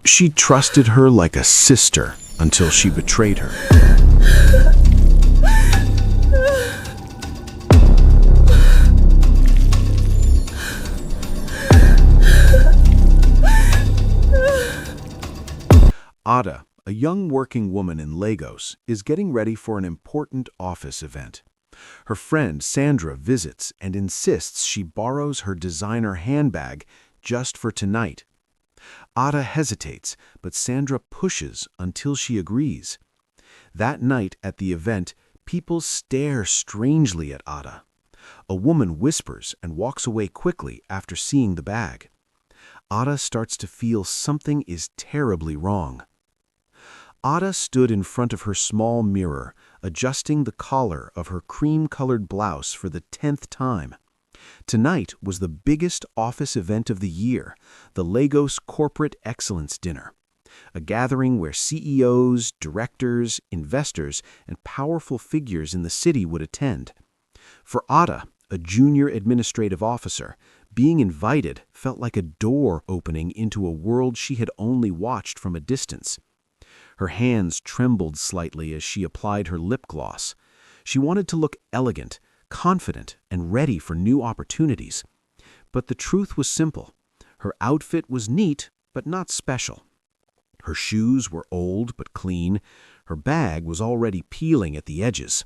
She trusted her like a sister until she betrayed her. Ada, a young working woman in Lagos, is getting ready for an important office event. Her friend Sandra visits and insists she borrows her designer handbag just for tonight. Ada hesitates, but Sandra pushes until she agrees. That night at the event, people stare strangely at Ada. A woman whispers and walks away quickly after seeing the bag. Ada starts to feel something is terribly wrong. Ada stood in front of her small mirror, adjusting the collar of her cream-colored blouse for the 10th time. Tonight was the biggest office event of the year, the Lagos Corporate Excellence Dinner, a gathering where CEOs, directors, investors, and powerful figures in the city would attend. For Ada, a junior administrative officer, being invited felt like a door opening into a world she had only watched from a distance. Her hands trembled slightly as she applied her lip gloss. She wanted to look elegant, confident, and ready for new opportunities. But the truth was simple. Her outfit was neat, but not special. Her shoes were old but clean. Her bag was already peeling at the edges.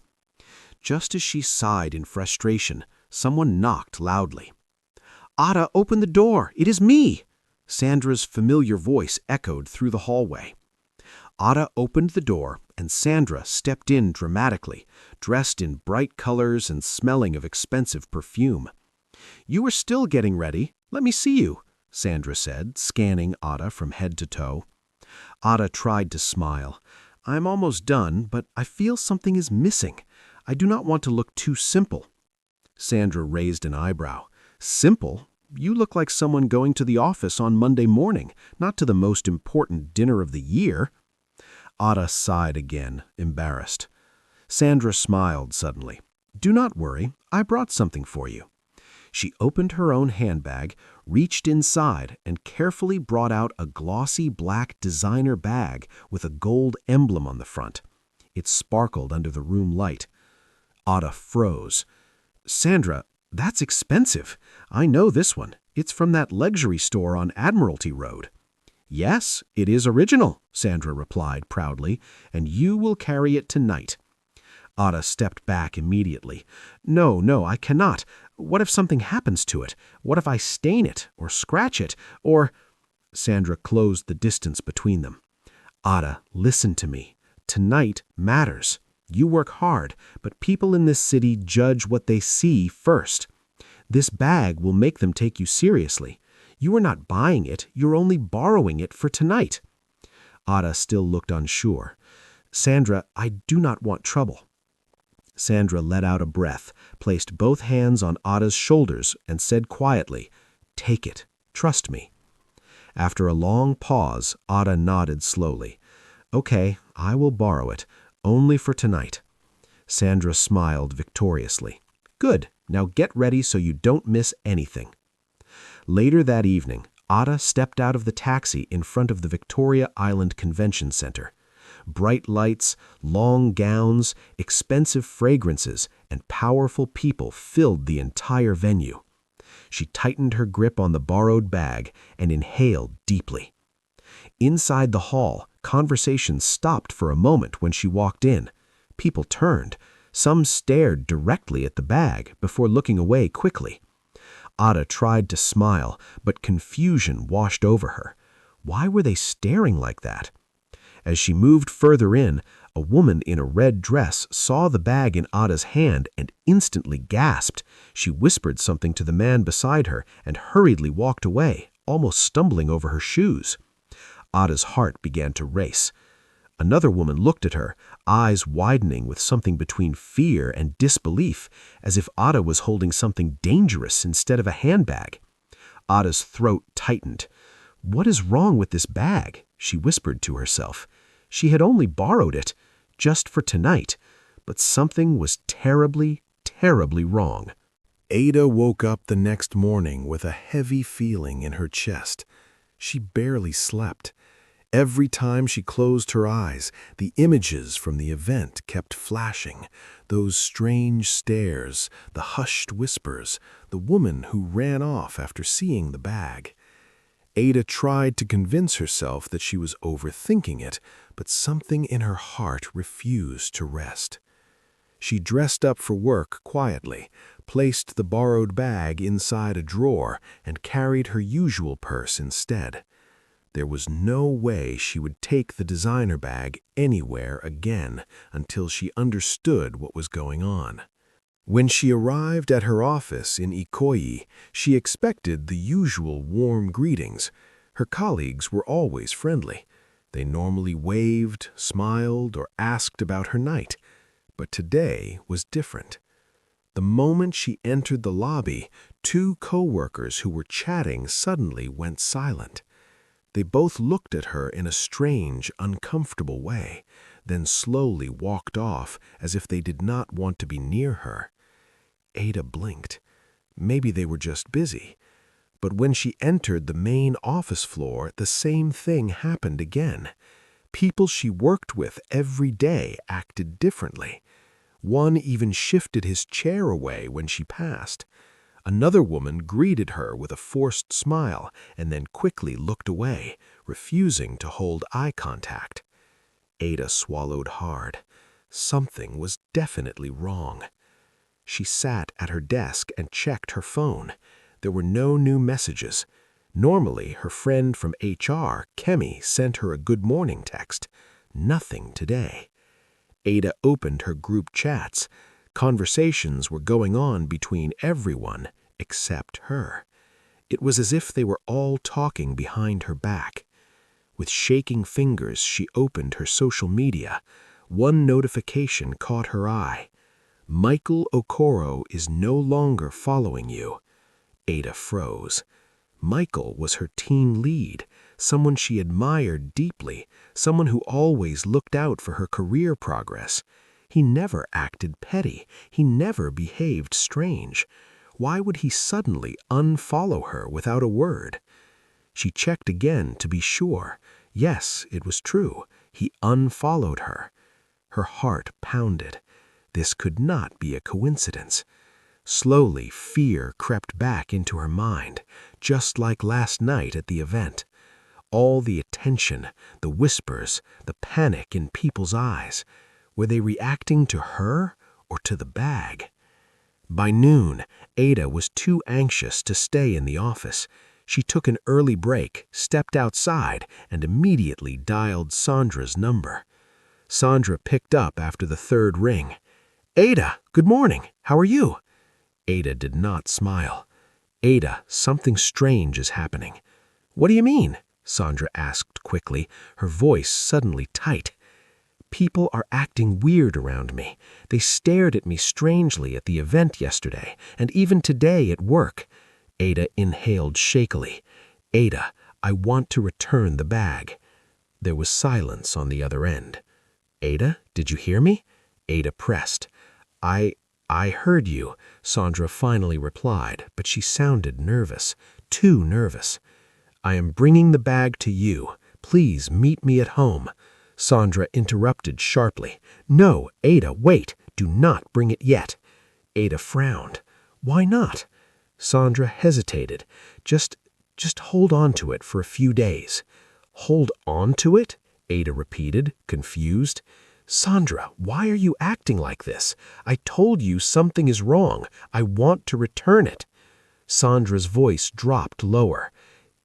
Just as she sighed in frustration, someone knocked loudly. "Ada, open the door! It is me!" Sandra's familiar voice echoed through the hallway. Ada opened the door, and Sandra stepped in dramatically, dressed in bright colors and smelling of expensive perfume. "You are still getting ready. Let me see you," Sandra said, scanning Ada from head to toe. Ada tried to smile. "I'm almost done, but I feel something is missing. I do not want to look too simple." Sandra raised an eyebrow. "Simple? You look like someone going to the office on Monday morning, not to the most important dinner of the year." Ada sighed again, embarrassed. Sandra smiled suddenly. "Do not worry, I brought something for you." She opened her own handbag, reached inside, and carefully brought out a glossy black designer bag with a gold emblem on the front. It sparkled under the room light. Ada froze. "Sandra, that's expensive. I know this one. It's from that luxury store on Admiralty Road." "Yes, it is original," Sandra replied proudly, "and you will carry it tonight." Ada stepped back immediately. No, I cannot. What if something happens to it? What if I stain it, or scratch it, or—" Sandra closed the distance between them. "Ada, listen to me. Tonight matters. You work hard, but people in this city judge what they see first. This bag will make them take you seriously. You are not buying it, you're only borrowing it for tonight." Ada still looked unsure. "Sandra, I do not want trouble." Sandra let out a breath, placed both hands on Ada's shoulders, and said quietly, "Take it. Trust me." After a long pause, Ada nodded slowly. "Okay, I will borrow it, only for tonight." Sandra smiled victoriously. "Good. Now get ready so you don't miss anything." Later that evening, Ada stepped out of the taxi in front of the Victoria Island Convention Center. Bright lights, long gowns, expensive fragrances, and powerful people filled the entire venue. She tightened her grip on the borrowed bag and inhaled deeply. Inside the hall, conversation stopped for a moment when she walked in. People turned. Some stared directly at the bag before looking away quickly. Ada tried to smile, but confusion washed over her. Why were they staring like that? As she moved further in, a woman in a red dress saw the bag in Ada's hand and instantly gasped. She whispered something to the man beside her and hurriedly walked away, almost stumbling over her shoes. Ada's heart began to race. Another woman looked at her, eyes widening with something between fear and disbelief, as if Ada was holding something dangerous instead of a handbag. Ada's throat tightened. "What is wrong with this bag?" she whispered to herself. She had only borrowed it, just for tonight, but something was terribly, terribly wrong. Ada woke up the next morning with a heavy feeling in her chest. She barely slept. Every time she closed her eyes, the images from the event kept flashing. Those strange stares, the hushed whispers, the woman who ran off after seeing the bag. Ada tried to convince herself that she was overthinking it, but something in her heart refused to rest. She dressed up for work quietly, placed the borrowed bag inside a drawer, and carried her usual purse instead. There was no way she would take the designer bag anywhere again until she understood what was going on. When she arrived at her office in Ikoyi, she expected the usual warm greetings. Her colleagues were always friendly. They normally waved, smiled, or asked about her night. But today was different. The moment she entered the lobby, two co-workers who were chatting suddenly went silent. They both looked at her in a strange, uncomfortable way, then slowly walked off as if they did not want to be near her. Ada blinked. Maybe they were just busy. But when she entered the main office floor, the same thing happened again. People she worked with every day acted differently. One even shifted his chair away when she passed. Another woman greeted her with a forced smile and then quickly looked away, refusing to hold eye contact. Ada swallowed hard. Something was definitely wrong. She sat at her desk and checked her phone. There were no new messages. Normally, her friend from HR, Kemi, sent her a good morning text. Nothing today. Ada opened her group chats. Conversations were going on between everyone except her. It was as if they were all talking behind her back. With shaking fingers, she opened her social media. One notification caught her eye. Michael Okoro is no longer following you. Ada froze. Michael was her team lead, someone she admired deeply, someone who always looked out for her career progress. He never acted petty. He never behaved strange. Why would he suddenly unfollow her without a word? She checked again to be sure. Yes, it was true. He unfollowed her. Her heart pounded. This could not be a coincidence. Slowly, fear crept back into her mind, just like last night at the event. All the attention, the whispers, the panic in people's eyes. Were they reacting to her or to the bag? By noon, Ada was too anxious to stay in the office. She took an early break, stepped outside, and immediately dialed Sandra's number. Sandra picked up after the third ring. "Ada, good morning. How are you?" Ada did not smile. "Ada, something strange is happening." "What do you mean?" Sandra asked quickly, her voice suddenly tight. "People are acting weird around me. They stared at me strangely at the event yesterday, and even today at work." Ada inhaled shakily. "Ada, I want to return the bag." There was silence on the other end. "Ada, did you hear me?" Ada pressed. I heard you," Sandra finally replied, but she sounded nervous, too nervous. "I am bringing the bag to you. Please meet me at home." Sandra interrupted sharply. "No, Ada, wait. Do not bring it yet." Ada frowned. "Why not?" Sandra hesitated. Just hold on to it for a few days." "Hold on to it?" Ada repeated, confused. "Sandra, why are you acting like this? I told you something is wrong. I want to return it." Sandra's voice dropped lower.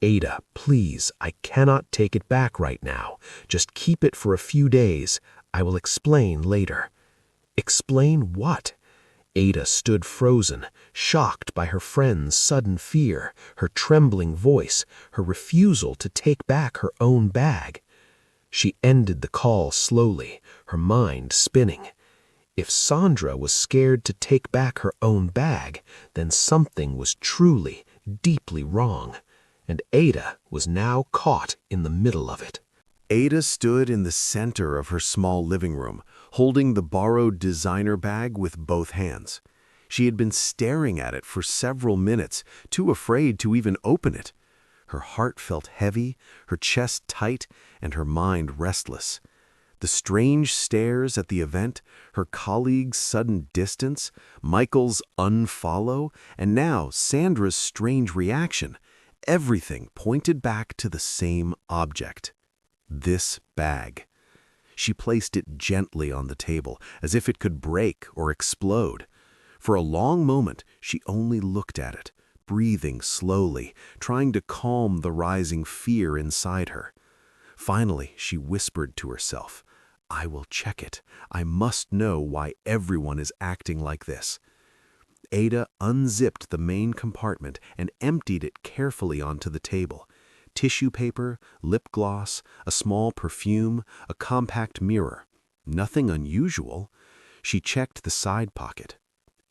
"Ada, please, I cannot take it back right now. Just keep it for a few days. I will explain later." "Explain what?" Ada stood frozen, shocked by her friend's sudden fear, her trembling voice, her refusal to take back her own bag. She ended the call slowly, her mind spinning. If Sandra was scared to take back her own bag, then something was truly, deeply wrong, and Ada was now caught in the middle of it. Ada stood in the center of her small living room, holding the borrowed designer bag with both hands. She had been staring at it for several minutes, too afraid to even open it. Her heart felt heavy, her chest tight, and her mind restless. The strange stares at the event, her colleagues' sudden distance, Michael's unfollow, and now Sandra's strange reaction, everything pointed back to the same object. This bag. She placed it gently on the table, as if it could break or explode. For a long moment, she only looked at it, breathing slowly, trying to calm the rising fear inside her. Finally, she whispered to herself, "I will check it. I must know why everyone is acting like this." Ada unzipped the main compartment and emptied it carefully onto the table. Tissue paper, lip gloss, a small perfume, a compact mirror. Nothing unusual. She checked the side pocket.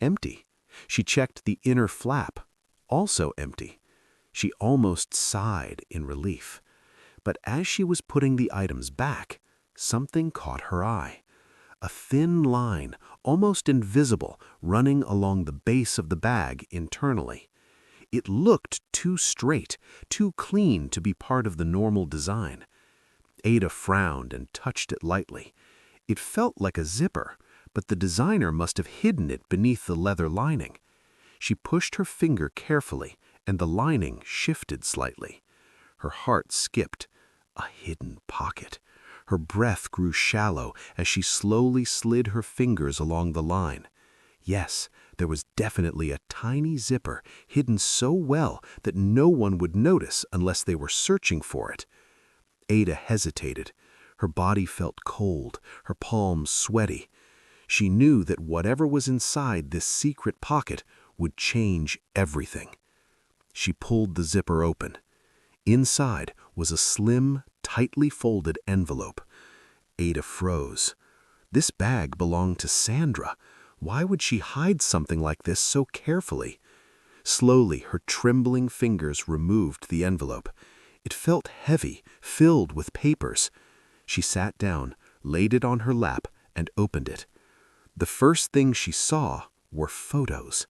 Empty. She checked the inner flap. Also empty. She almost sighed in relief. But as she was putting the items back, something caught her eye. A thin line, almost invisible, running along the base of the bag internally. It looked too straight, too clean to be part of the normal design. Ada frowned and touched it lightly. It felt like a zipper, but the designer must have hidden it beneath the leather lining. She pushed her finger carefully, and the lining shifted slightly. Her heart skipped. A hidden pocket. Her breath grew shallow as she slowly slid her fingers along the line. Yes, there was definitely a tiny zipper hidden so well that no one would notice unless they were searching for it. Ada hesitated. Her body felt cold, her palms sweaty. She knew that whatever was inside this secret pocket would change everything. She pulled the zipper open. Inside was a slim, tightly folded envelope. Ada froze. This bag belonged to Sandra. Why would she hide something like this so carefully? Slowly, her trembling fingers removed the envelope. It felt heavy, filled with papers. She sat down, laid it on her lap, and opened it. The first thing she saw were photos.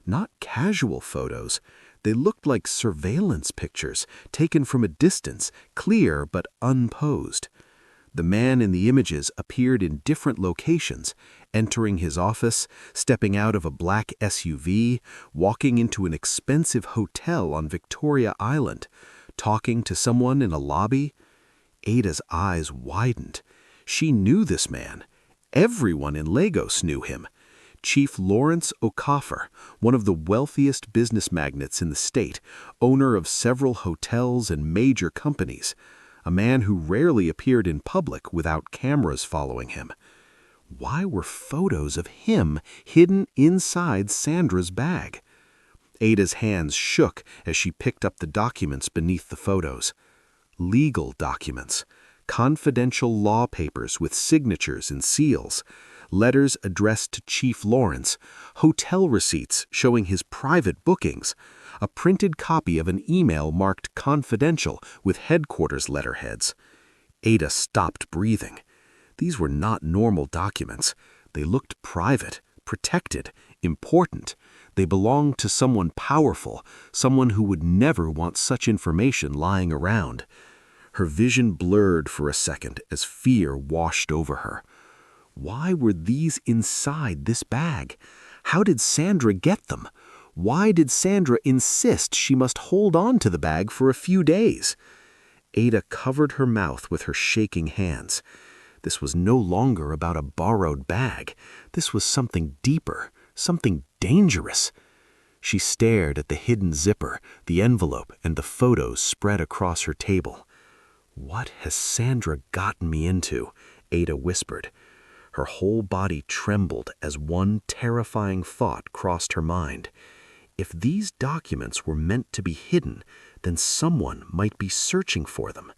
Not casual photos. They looked like surveillance pictures, taken from a distance, clear but unposed. The man in the images appeared in different locations, entering his office, stepping out of a black SUV, walking into an expensive hotel on Victoria Island, talking to someone in a lobby. Ada's eyes widened. She knew this man. Everyone in Lagos knew him. Chief Lawrence Okafor, one of the wealthiest business magnates in the state, owner of several hotels and major companies, a man who rarely appeared in public without cameras following him. Why were photos of him hidden inside Sandra's bag? Ada's hands shook as she picked up the documents beneath the photos. Legal documents, confidential law papers with signatures and seals, letters addressed to Chief Lawrence, hotel receipts showing his private bookings, a printed copy of an email marked confidential with headquarters letterheads. Ada stopped breathing. These were not normal documents. They looked private, protected, important. They belonged to someone powerful, someone who would never want such information lying around. Her vision blurred for a second as fear washed over her. Why were these inside this bag? How did Sandra get them? Why did Sandra insist she must hold on to the bag for a few days? Ada covered her mouth with her shaking hands. This was no longer about a borrowed bag. This was something deeper, something dangerous. She stared at the hidden zipper, the envelope, and the photos spread across her table. "What has Sandra gotten me into?" Ada whispered. Her whole body trembled as one terrifying thought crossed her mind. If these documents were meant to be hidden, then someone might be searching for them,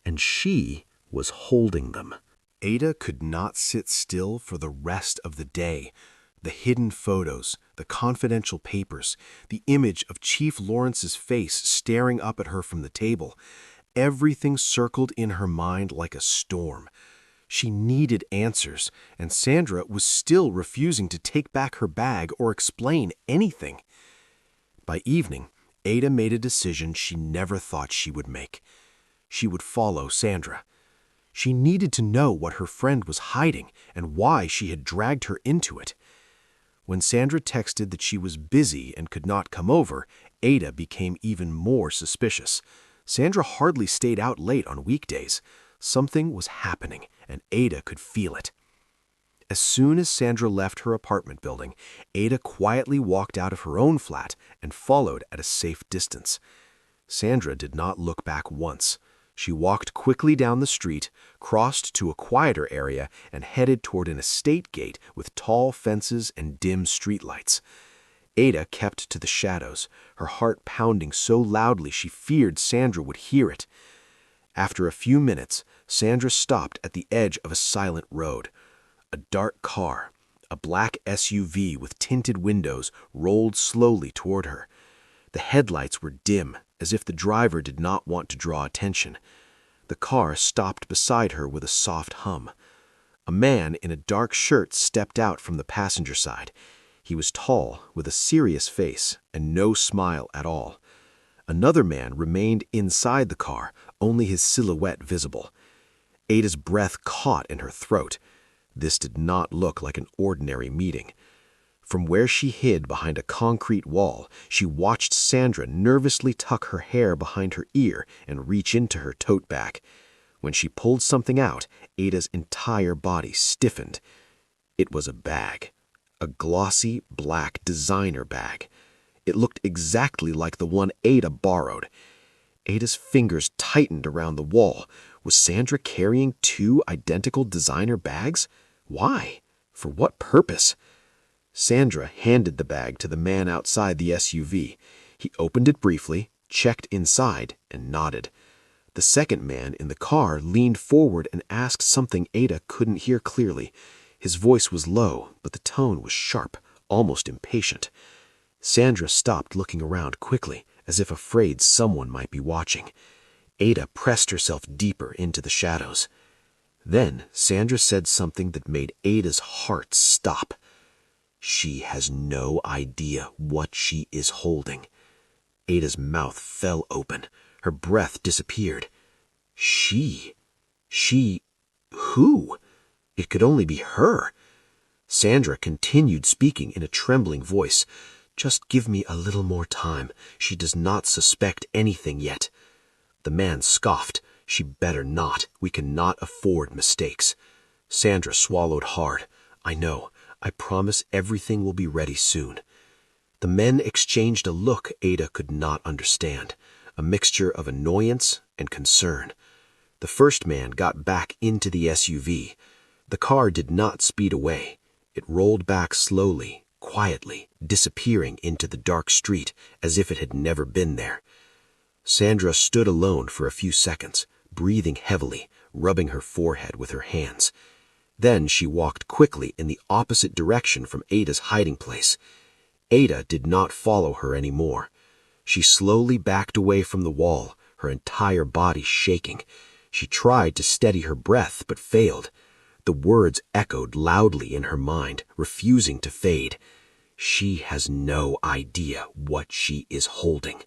and she was holding them. Ada could not sit still for the rest of the day. The hidden photos, the confidential papers, the image of Chief Lawrence's face staring up at her from the table, everything circled in her mind like a storm. She needed answers, and Sandra was still refusing to take back her bag or explain anything. By evening, Ada made a decision she never thought she would make. She would follow Sandra. She needed to know what her friend was hiding and why she had dragged her into it. When Sandra texted that she was busy and could not come over, Ada became even more suspicious. Sandra hardly stayed out late on weekdays. Something was happening, and Ada could feel it. As soon as Sandra left her apartment building, Ada quietly walked out of her own flat and followed at a safe distance. Sandra did not look back once. She walked quickly down the street, crossed to a quieter area, and headed toward an estate gate with tall fences and dim streetlights. Ada kept to the shadows, her heart pounding so loudly she feared Sandra would hear it. After a few minutes, Sandra stopped at the edge of a silent road. A dark car, a black SUV with tinted windows, rolled slowly toward her. The headlights were dim, as if the driver did not want to draw attention. The car stopped beside her with a soft hum. A man in a dark shirt stepped out from the passenger side. He was tall, with a serious face, and no smile at all. Another man remained inside the car, only his silhouette visible. Ada's breath caught in her throat. This did not look like an ordinary meeting. From where she hid behind a concrete wall, she watched Sandra nervously tuck her hair behind her ear and reach into her tote bag. When she pulled something out, Ada's entire body stiffened. It was a bag. A glossy, black designer bag. It looked exactly like the one Ada borrowed. Ada's fingers tightened around the wall. Was Sandra carrying two identical designer bags? Why? For what purpose? Sandra handed the bag to the man outside the SUV. He opened it briefly, checked inside, and nodded. The second man in the car leaned forward and asked something Ada couldn't hear clearly. His voice was low, but the tone was sharp, almost impatient. Sandra stopped looking around quickly, as if afraid someone might be watching. Ada pressed herself deeper into the shadows. Then Sandra said something that made Ada's heart stop. She has no idea what she is holding. Ada's mouth fell open. Her breath disappeared. She? Who? It could only be her. Sandra continued speaking in a trembling voice. Just give me a little more time. She does not suspect anything yet. The man scoffed. She better not. We cannot afford mistakes. Sandra swallowed hard. I know. I promise everything will be ready soon. The men exchanged a look Ada could not understand, a mixture of annoyance and concern. The first man got back into the SUV. The car did not speed away. It rolled back slowly, quietly, disappearing into the dark street as if it had never been there. Sandra stood alone for a few seconds, breathing heavily, rubbing her forehead with her hands. Then she walked quickly in the opposite direction from Ada's hiding place. Ada did not follow her anymore. She slowly backed away from the wall, her entire body shaking. She tried to steady her breath, but failed. The words echoed loudly in her mind, refusing to fade. She has no idea what she is holding.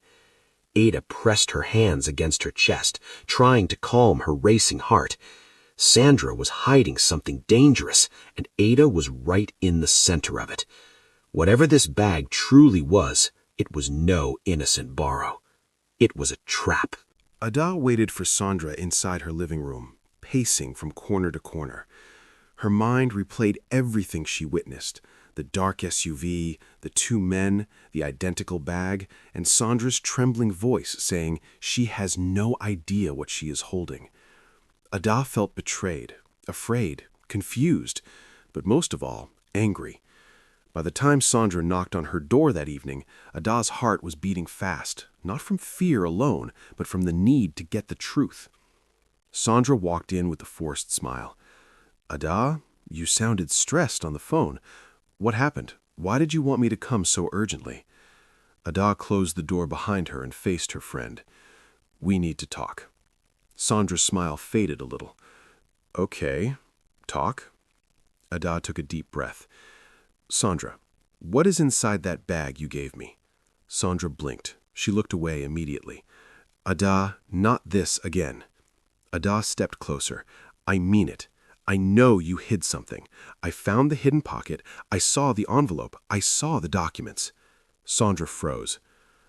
Ada pressed her hands against her chest, trying to calm her racing heart. Sandra was hiding something dangerous, and Ada was right in the center of it. Whatever this bag truly was, it was no innocent borrow. It was a trap. Ada waited for Sandra inside her living room, pacing from corner to corner. Her mind replayed everything she witnessed: the dark SUV, the two men, the identical bag, and Sandra's trembling voice saying she has no idea what she is holding. Ada felt betrayed, afraid, confused, but most of all, angry. By the time Sandra knocked on her door that evening, Ada's heart was beating fast, not from fear alone, but from the need to get the truth. Sandra walked in with a forced smile. Ada, you sounded stressed on the phone. What happened? Why did you want me to come so urgently? Ada closed the door behind her and faced her friend. We need to talk. Sandra's smile faded a little. Okay, talk. Ada took a deep breath. Sandra, what is inside that bag you gave me? Sandra blinked. She looked away immediately. Ada, not this again. Ada stepped closer. I mean it. I know you hid something. I found the hidden pocket. I saw the envelope. I saw the documents. Sandra froze.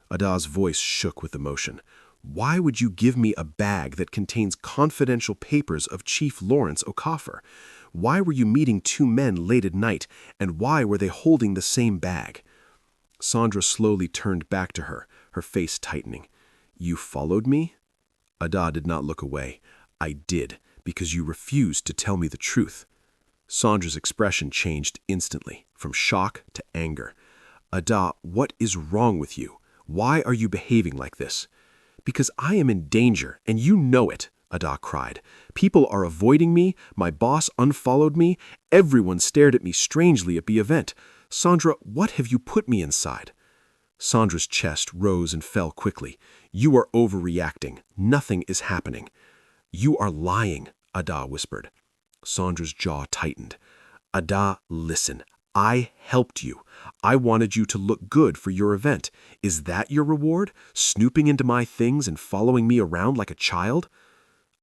Ada's voice shook with emotion. Why would you give me a bag that contains confidential papers of Chief Lawrence Okafor? Why were you meeting two men late at night, and why were they holding the same bag? Sandra slowly turned back to her, her face tightening. You followed me? Ada did not look away. I did, because you refused to tell me the truth. Sandra's expression changed instantly, from shock to anger. Ada, what is wrong with you? Why are you behaving like this? Because I am in danger, and you know it, Ada cried. People are avoiding me, my boss unfollowed me, everyone stared at me strangely at the event. Sandra, what have you put me inside? Sandra's chest rose and fell quickly. You are overreacting. Nothing is happening. You are lying, Ada whispered. Sandra's jaw tightened. Ada, listen. I helped you. I wanted you to look good for your event. Is that your reward? Snooping into my things and following me around like a child?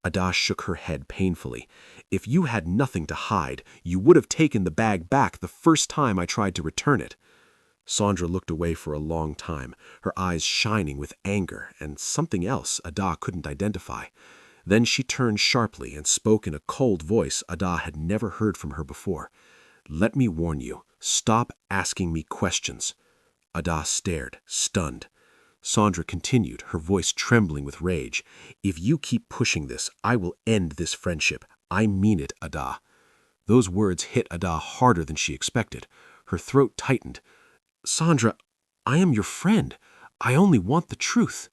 Ada shook her head painfully. If you had nothing to hide, you would have taken the bag back the first time I tried to return it. Sandra looked away for a long time, her eyes shining with anger and something else Ada couldn't identify. Then she turned sharply and spoke in a cold voice Ada had never heard from her before. Let me warn you, stop asking me questions. Ada stared, stunned. Sandra continued, her voice trembling with rage. If you keep pushing this, I will end this friendship. I mean it, Ada. Those words hit Ada harder than she expected. Her throat tightened. Sandra, I am your friend. I only want the truth.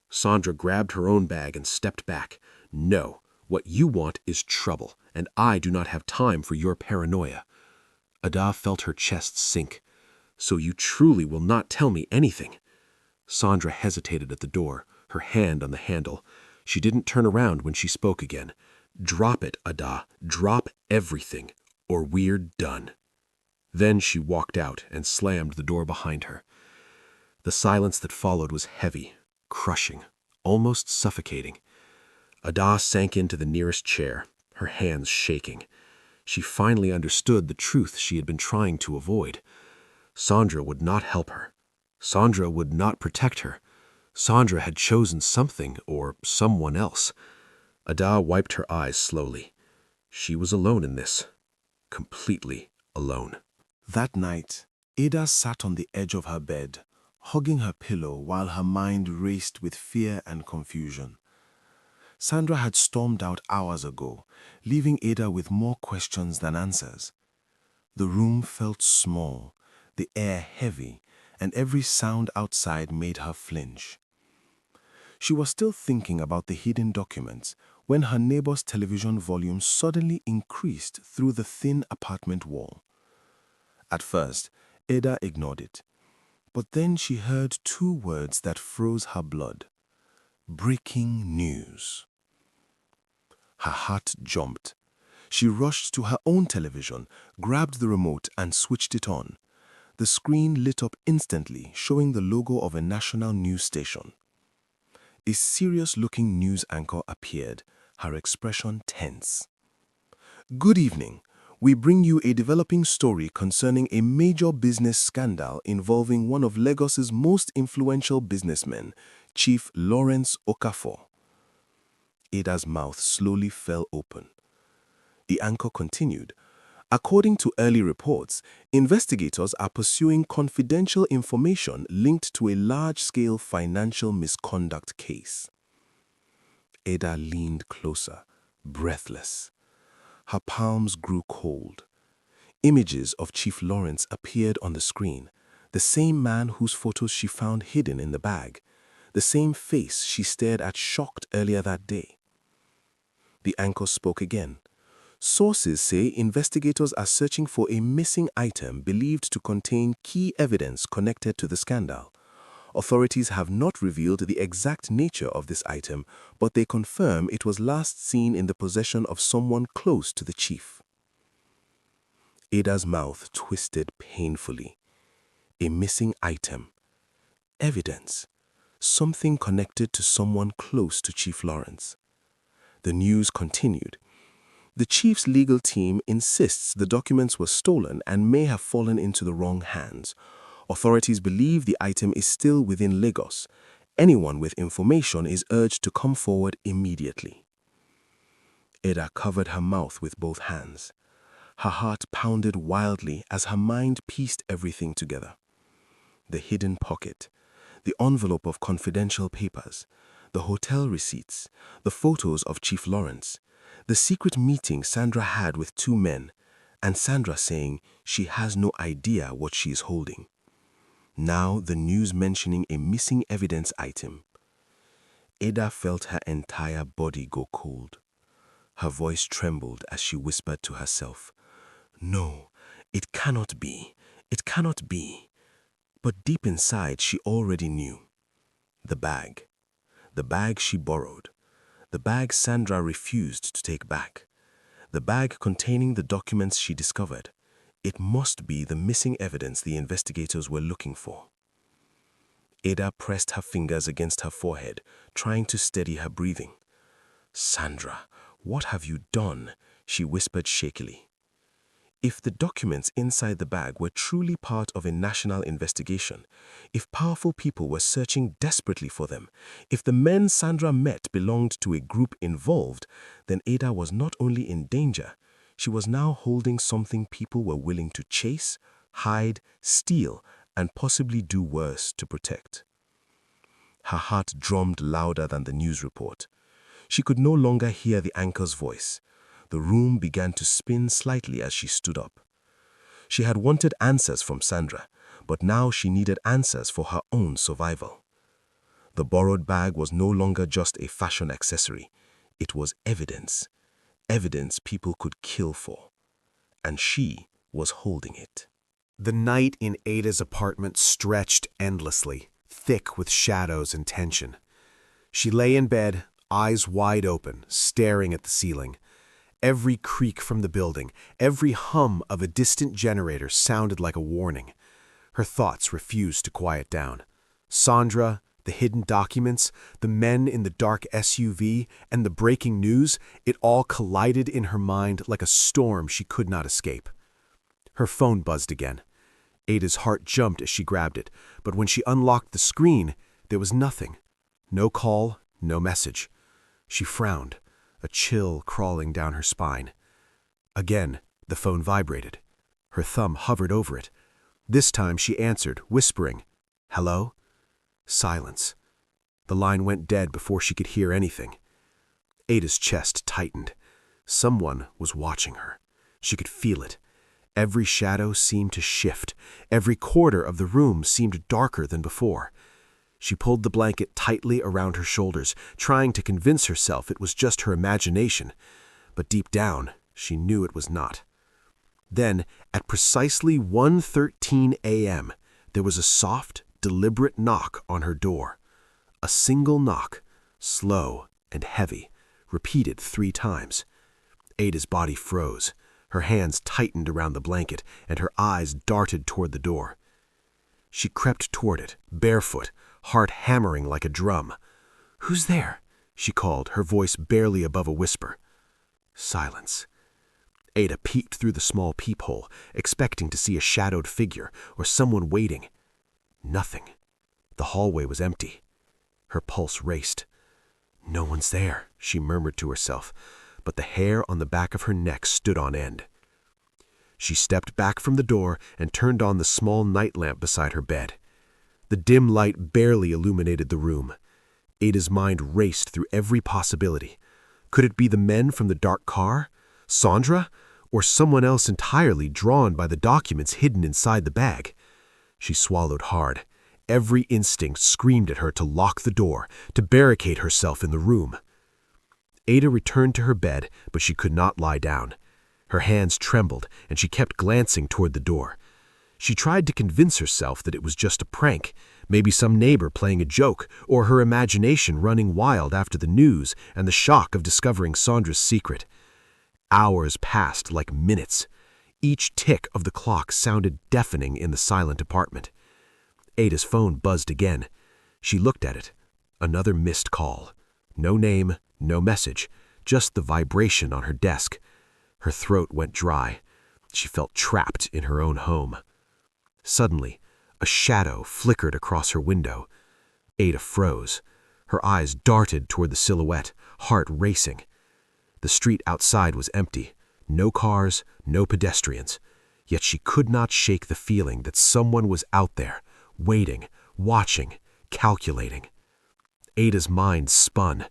Sandra grabbed her own bag and stepped back. No, what you want is trouble, and I do not have time for your paranoia. Ada felt her chest sink. So you truly will not tell me anything? Sandra hesitated at the door, her hand on the handle. She didn't turn around when she spoke again. Drop it, Ada. Drop everything, or we're done. Then she walked out and slammed the door behind her. The silence that followed was heavy, crushing, almost suffocating. Ada sank into the nearest chair, her hands shaking. She finally understood the truth she had been trying to avoid. Sandra would not help her. Sandra would not protect her. Sandra had chosen something or someone else. Ada wiped her eyes slowly. She was alone in this. Completely alone. That night, Ada sat on the edge of her bed, hugging her pillow while her mind raced with fear and confusion. Sandra had stormed out hours ago, leaving Ada with more questions than answers. The room felt small, the air heavy, and every sound outside made her flinch. She was still thinking about the hidden documents when her neighbor's television volume suddenly increased through the thin apartment wall. At first, Ada ignored it, but then she heard two words that froze her blood. Breaking news. Her heart jumped. She rushed to her own television, grabbed the remote and switched it on. The screen lit up instantly, showing the logo of a national news station. A serious-looking news anchor appeared, her expression tense. Good evening. We bring you a developing story concerning a major business scandal involving one of Lagos's most influential businessmen, Chief Lawrence Okafor. Ada's mouth slowly fell open. The anchor continued. According to early reports, investigators are pursuing confidential information linked to a large-scale financial misconduct case. Ada leaned closer, breathless. Her palms grew cold. Images of Chief Lawrence appeared on the screen, the same man whose photos she found hidden in the bag, the same face she stared at shocked earlier that day. The anchor spoke again. Sources say investigators are searching for a missing item believed to contain key evidence connected to the scandal. Authorities have not revealed the exact nature of this item, but they confirm it was last seen in the possession of someone close to the chief. Ada's mouth twisted painfully. A missing item. Evidence. something connected to someone close to Chief Lawrence. The news continued. The chief's legal team insists the documents were stolen and may have fallen into the wrong hands. Authorities believe the item is still within Lagos. Anyone with information is urged to come forward immediately. Ada covered her mouth with both hands. Her heart pounded wildly as her mind pieced everything together. The hidden pocket, the envelope of confidential papers, the hotel receipts, the photos of Chief Lawrence, the secret meeting Sandra had with two men, and Sandra saying she has no idea what she is holding. Now the news mentioning a missing evidence item. Ada felt her entire body go cold. Her voice trembled as she whispered to herself, "No, it cannot be. It cannot be." But deep inside she already knew. The bag. The bag she borrowed. The bag Sandra refused to take back. The bag containing the documents she discovered. It must be the missing evidence the investigators were looking for. Ada pressed her fingers against her forehead, trying to steady her breathing. "Sandra, what have you done?" she whispered shakily. If the documents inside the bag were truly part of a national investigation, if powerful people were searching desperately for them, if the men Sandra met belonged to a group involved, then Ada was not only in danger, she was now holding something people were willing to chase, hide, steal, and possibly do worse to protect. Her heart drummed louder than the news report. She could no longer hear the anchor's voice. The room began to spin slightly as she stood up. She had wanted answers from Sandra, but now she needed answers for her own survival. The borrowed bag was no longer just a fashion accessory. It was evidence. Evidence people could kill for. And she was holding it. The night in Ada's apartment stretched endlessly, thick with shadows and tension. She lay in bed, eyes wide open, staring at the ceiling. Every creak from the building, every hum of a distant generator sounded like a warning. Her thoughts refused to quiet down. Sandra, the hidden documents, the men in the dark SUV, and the breaking news, it all collided in her mind like a storm she could not escape. Her phone buzzed again. Ada's heart jumped as she grabbed it, but when she unlocked the screen, there was nothing. No call, no message. She frowned, a chill crawling down her spine. Again, the phone vibrated. Her thumb hovered over it. This time she answered, whispering, "Hello?" Silence. The line went dead before she could hear anything. Ada's chest tightened. Someone was watching her. She could feel it. Every shadow seemed to shift. Every corner of the room seemed darker than before. She pulled the blanket tightly around her shoulders, trying to convince herself it was just her imagination. But deep down, she knew it was not. Then, at precisely 1:13 a.m., there was a soft, deliberate knock on her door. A single knock, slow and heavy, repeated 3 times. Ada's body froze. Her hands tightened around the blanket, and her eyes darted toward the door. She crept toward it, barefoot, heart hammering like a drum. "Who's there?" she called, her voice barely above a whisper. Silence. Ada peeked through the small peephole, expecting to see a shadowed figure or someone waiting. Nothing. The hallway was empty. Her pulse raced. "No one's there," she murmured to herself, but the hair on the back of her neck stood on end. She stepped back from the door and turned on the small night lamp beside her bed. The dim light barely illuminated the room. Ada's mind raced through every possibility. Could it be the men from the dark car? Sandra? Or someone else entirely drawn by the documents hidden inside the bag? She swallowed hard. Every instinct screamed at her to lock the door, to barricade herself in the room. Ada returned to her bed, but she could not lie down. Her hands trembled, and she kept glancing toward the door. She tried to convince herself that it was just a prank, maybe some neighbor playing a joke, or her imagination running wild after the news and the shock of discovering Sandra's secret. Hours passed like minutes. Each tick of the clock sounded deafening in the silent apartment. Ada's phone buzzed again. She looked at it. Another missed call. No name, no message, just the vibration on her desk. Her throat went dry. She felt trapped in her own home. Suddenly, a shadow flickered across her window. Ada froze. Her eyes darted toward the silhouette, heart racing. The street outside was empty. No cars, no pedestrians. Yet she could not shake the feeling that someone was out there, waiting, watching, calculating. Ada's mind spun.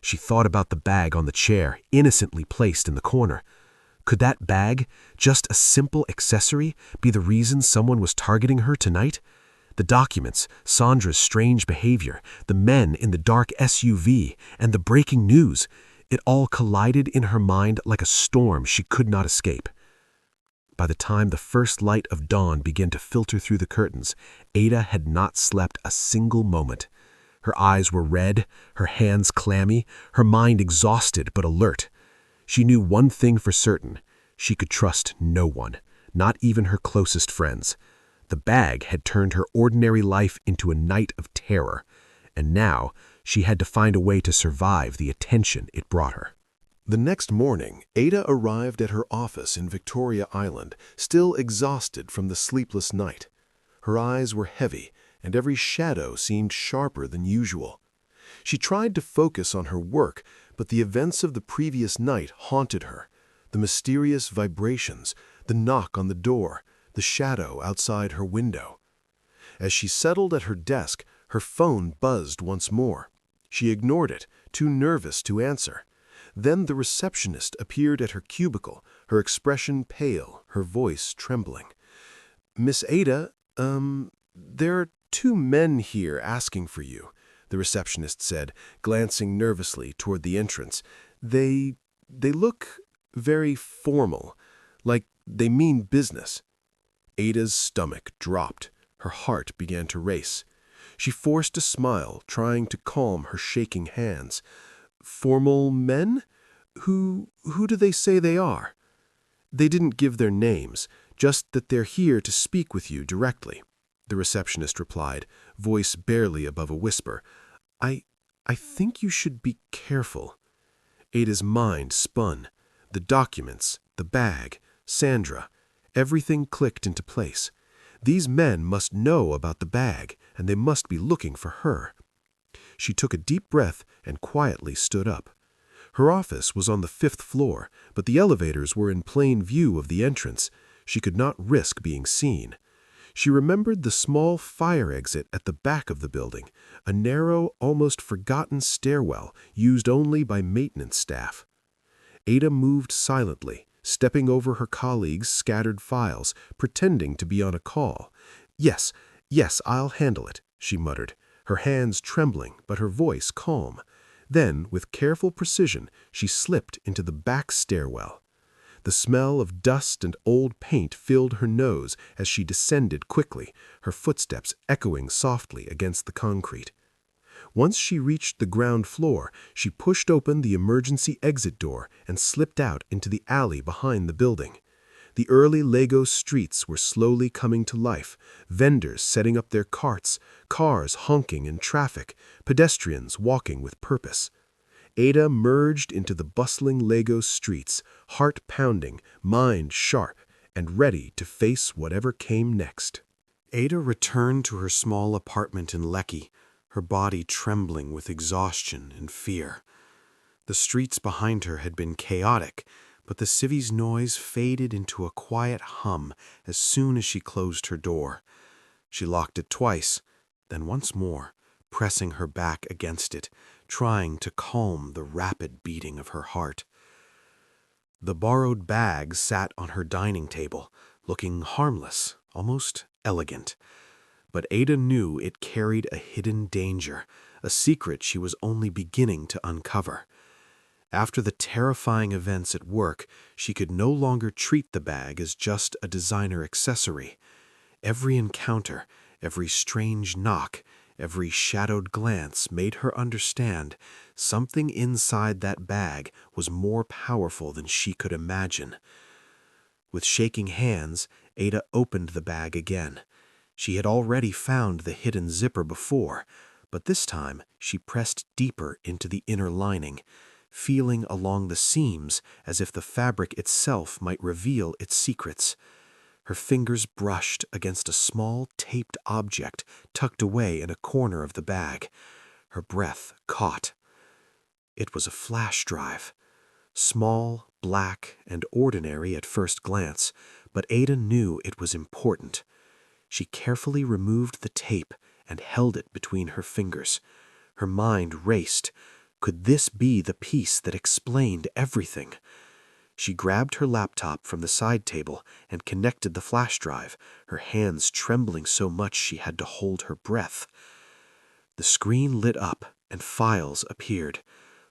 She thought about the bag on the chair, innocently placed in the corner. Could that bag, just a simple accessory, be the reason someone was targeting her tonight? The documents, Sandra's strange behavior, the men in the dark SUV, and the breaking news, it all collided in her mind like a storm she could not escape. By the time the first light of dawn began to filter through the curtains, Ada had not slept a single moment. Her eyes were red, her hands clammy, her mind exhausted but alert. She knew one thing for certain. She could trust no one, not even her closest friends. The bag had turned her ordinary life into a night of terror, and now she had to find a way to survive the attention it brought her. The next morning, Ada arrived at her office in Victoria Island, still exhausted from the sleepless night. Her eyes were heavy, and every shadow seemed sharper than usual. She tried to focus on her work, but the events of the previous night haunted her. The mysterious vibrations, the knock on the door, the shadow outside her window. As she settled at her desk, her phone buzzed once more. She ignored it, too nervous to answer. Then the receptionist appeared at her cubicle, her expression pale, her voice trembling. "Miss Ada, there are 2 men here asking for you," the receptionist said, glancing nervously toward the entrance. They look very formal, like they mean business." Ada's stomach dropped. Her heart began to race. She forced a smile, trying to calm her shaking hands. "Formal men? Who do they say they are?" "They didn't give their names, just that they're here to speak with you directly," the receptionist replied, voice barely above a whisper. I think you should be careful." Ada's mind spun. The documents, the bag, Sandra, everything clicked into place. These men must know about the bag, and they must be looking for her. She took a deep breath and quietly stood up. Her office was on the 5th floor, but the elevators were in plain view of the entrance. She could not risk being seen. She remembered the small fire exit at the back of the building, a narrow, almost forgotten stairwell used only by maintenance staff. Ada moved silently, stepping over her colleagues' scattered files, pretending to be on a call. Yes, I'll handle it," she muttered, her hands trembling but her voice calm. Then, with careful precision, she slipped into the back stairwell. The smell of dust and old paint filled her nose as she descended quickly, her footsteps echoing softly against the concrete. Once she reached the ground floor, she pushed open the emergency exit door and slipped out into the alley behind the building. The early Lagos streets were slowly coming to life, vendors setting up their carts, cars honking in traffic, pedestrians walking with purpose. Ada merged into the bustling Lagos streets, heart pounding, mind sharp, and ready to face whatever came next. Ada returned to her small apartment in Lekki, her body trembling with exhaustion and fear. The streets behind her had been chaotic, but the city's noise faded into a quiet hum as soon as she closed her door. She locked it twice, then once more, pressing her back against it, trying to calm the rapid beating of her heart. The borrowed bag sat on her dining table, looking harmless, almost elegant. But Ada knew it carried a hidden danger, a secret she was only beginning to uncover. After the terrifying events at work, she could no longer treat the bag as just a designer accessory. Every encounter, every strange knock, every shadowed glance made her understand something inside that bag was more powerful than she could imagine. With shaking hands, Ada opened the bag again. She had already found the hidden zipper before, But this time she pressed deeper into the inner lining, feeling along the seams as if the fabric itself might reveal its secrets. Her fingers brushed against a small taped object tucked away in a corner of the bag. Her breath caught. It was a flash drive. Small, black, and ordinary at first glance, but Ada knew it was important. She carefully removed the tape and held it between her fingers. Her mind raced. Could this be the piece that explained everything? She grabbed her laptop from the side table and connected the flash drive, her hands trembling so much she had to hold her breath. The screen lit up and files appeared.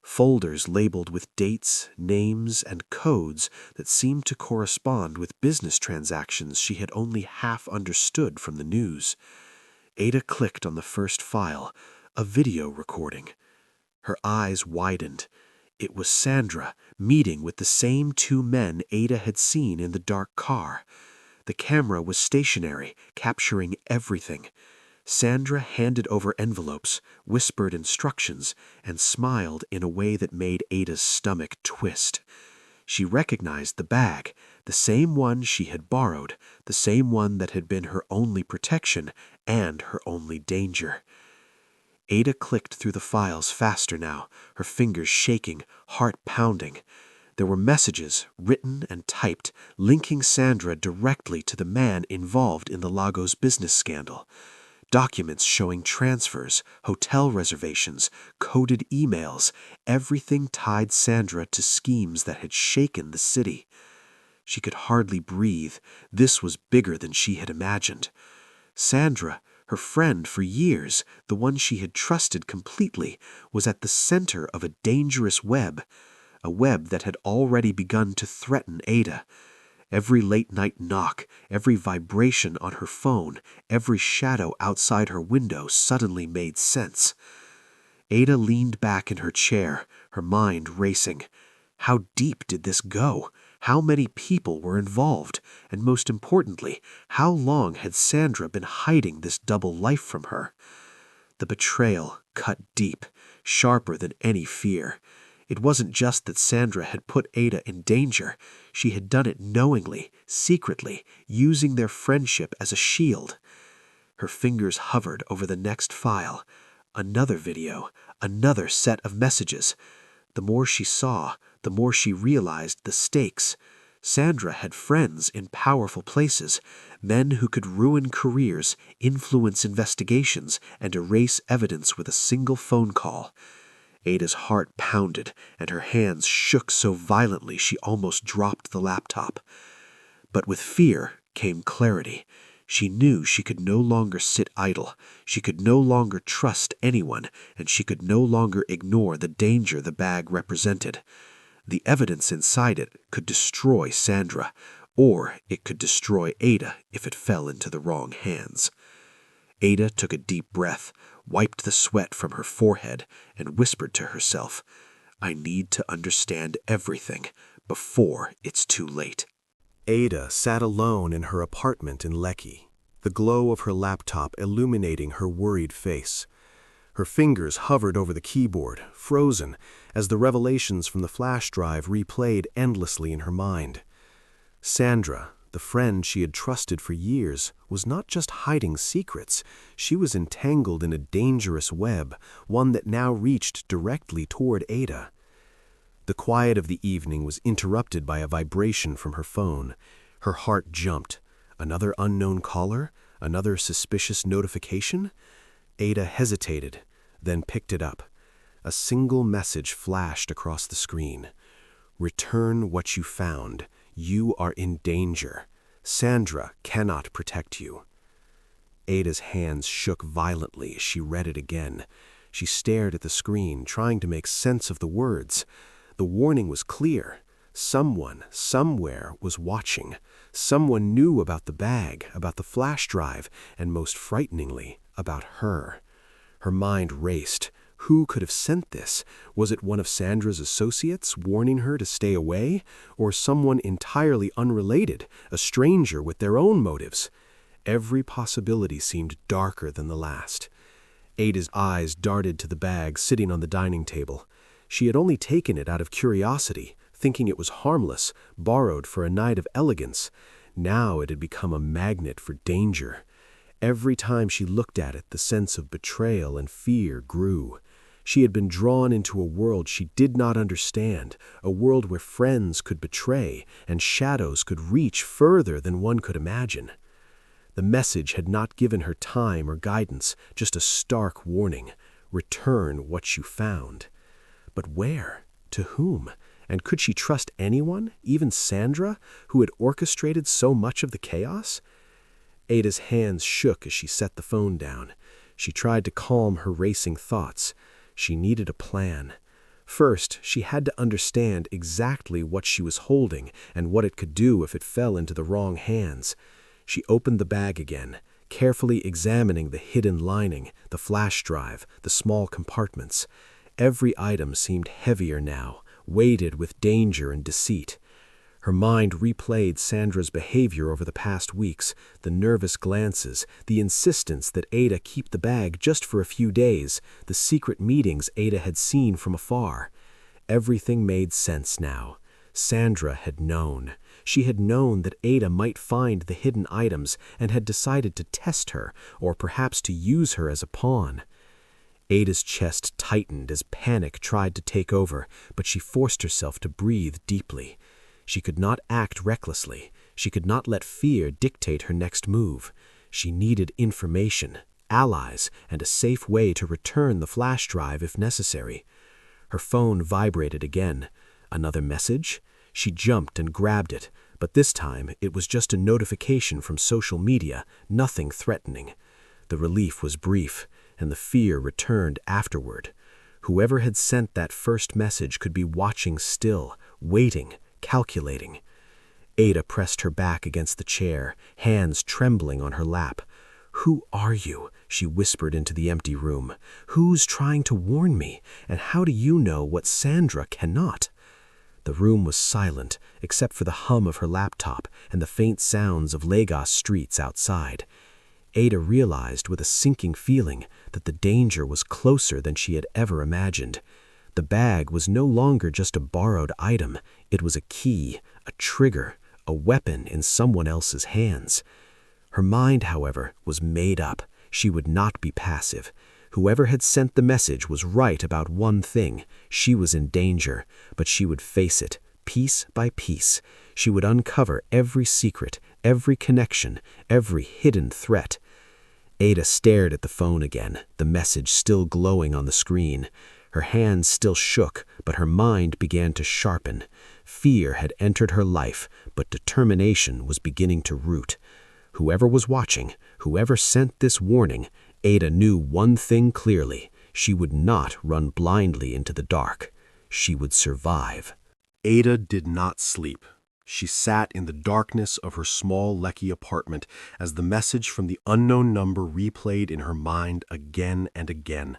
Folders labeled with dates, names, and codes that seemed to correspond with business transactions she had only half understood from the news. Ada clicked on the first file, a video recording. Her eyes widened. It was Sandra meeting with the same two men Ada had seen in the dark car. The camera was stationary, capturing everything. Sandra handed over envelopes, whispered instructions, and smiled in a way that made Ada's stomach twist. She recognized the bag, the same one she had borrowed, the same one that had been her only protection and her only danger. Ada clicked through the files faster now, her fingers shaking, heart pounding. There were messages, written and typed, linking Sandra directly to the man involved in the Lagos business scandal. Documents showing transfers, hotel reservations, coded emails, everything tied Sandra to schemes that had shaken the city. She could hardly breathe. This was bigger than she had imagined. Sandra, her friend for years, the one she had trusted completely, was at the center of a dangerous web, a web that had already begun to threaten Ada. Every late-night knock, every vibration on her phone, every shadow outside her window suddenly made sense. Ada leaned back in her chair, her mind racing. How deep did this go? How many people were involved? And most importantly, how long had Sandra been hiding this double life from her? The betrayal cut deep, sharper than any fear. It wasn't just that Sandra had put Ada in danger. She had done it knowingly, secretly, using their friendship as a shield. Her fingers hovered over the next file. Another video, another set of messages. The more she saw, the more she realized the stakes. Sandra had friends in powerful places, men who could ruin careers, influence investigations, and erase evidence with a single phone call. Ada's heart pounded, and her hands shook so violently she almost dropped the laptop. But with fear came clarity. She knew she could no longer sit idle. She could no longer trust anyone, and she could no longer ignore the danger the bag represented. The evidence inside it could destroy Sandra, or it could destroy Ada if it fell into the wrong hands. Ada took a deep breath, wiped the sweat from her forehead, and whispered to herself, "I need to understand everything before it's too late." Ada sat alone in her apartment in Lekki, the glow of her laptop illuminating her worried face. Her fingers hovered over the keyboard, frozen, as the revelations from the flash drive replayed endlessly in her mind. Sandra, the friend she had trusted for years, was not just hiding secrets. She was entangled in a dangerous web, one that now reached directly toward Ada. The quiet of the evening was interrupted by a vibration from her phone. Her heart jumped. Another unknown caller? Another suspicious notification? Ada hesitated, then picked it up. A single message flashed across the screen. "Return what you found. You are in danger. Sandra cannot protect you." Ada's hands shook violently as she read it again. She stared at the screen, trying to make sense of the words. The warning was clear. Someone, somewhere, was watching. Someone knew about the bag, about the flash drive, and most frighteningly, about her. Her mind raced. Who could have sent this? Was it one of Sandra's associates warning her to stay away? Or someone entirely unrelated, a stranger with their own motives? Every possibility seemed darker than the last. Ada's eyes darted to the bag sitting on the dining table. She had only taken it out of curiosity, thinking it was harmless, borrowed for a night of elegance. Now it had become a magnet for danger. Every time she looked at it, the sense of betrayal and fear grew. She had been drawn into a world she did not understand, a world where friends could betray and shadows could reach further than one could imagine. The message had not given her time or guidance, just a stark warning. Return what you found. But where? To whom? And could she trust anyone, even Sandra, who had orchestrated so much of the chaos? Ada's hands shook as she set the phone down. She tried to calm her racing thoughts. She needed a plan. First, she had to understand exactly what she was holding and what it could do if it fell into the wrong hands. She opened the bag again, carefully examining the hidden lining, the flash drive, the small compartments. Every item seemed heavier now, weighted with danger and deceit. Her mind replayed Sandra's behavior over the past weeks, the nervous glances, the insistence that Ada keep the bag just for a few days, the secret meetings Ada had seen from afar. Everything made sense now. Sandra had known. She had known that Ada might find the hidden items and had decided to test her, or perhaps to use her as a pawn. Ada's chest tightened as panic tried to take over, but she forced herself to breathe deeply. She could not act recklessly. She could not let fear dictate her next move. She needed information, allies, and a safe way to return the flash drive if necessary. Her phone vibrated again. Another message? She jumped and grabbed it, but this time it was just a notification from social media, nothing threatening. The relief was brief, and the fear returned afterward. Whoever had sent that first message could be watching still, waiting, calculating. Ada pressed her back against the chair, hands trembling on her lap. "Who are you?" she whispered into the empty room. "Who's trying to warn me? And how do you know what Sandra cannot?" The room was silent, except for the hum of her laptop and the faint sounds of Lagos streets outside. Ada realized with a sinking feeling that the danger was closer than she had ever imagined. The bag was no longer just a borrowed item. It was a key, a trigger, a weapon in someone else's hands. Her mind, however, was made up. She would not be passive. Whoever had sent the message was right about one thing. She was in danger, but she would face it, piece by piece. She would uncover every secret, every connection, every hidden threat. Ada stared at the phone again, the message still glowing on the screen. Her hands still shook, but her mind began to sharpen. Fear had entered her life, but determination was beginning to root. Whoever was watching, whoever sent this warning, Ada knew one thing clearly. She would not run blindly into the dark. She would survive. Ada did not sleep. She sat in the darkness of her small Lekki apartment as the message from the unknown number replayed in her mind again and again.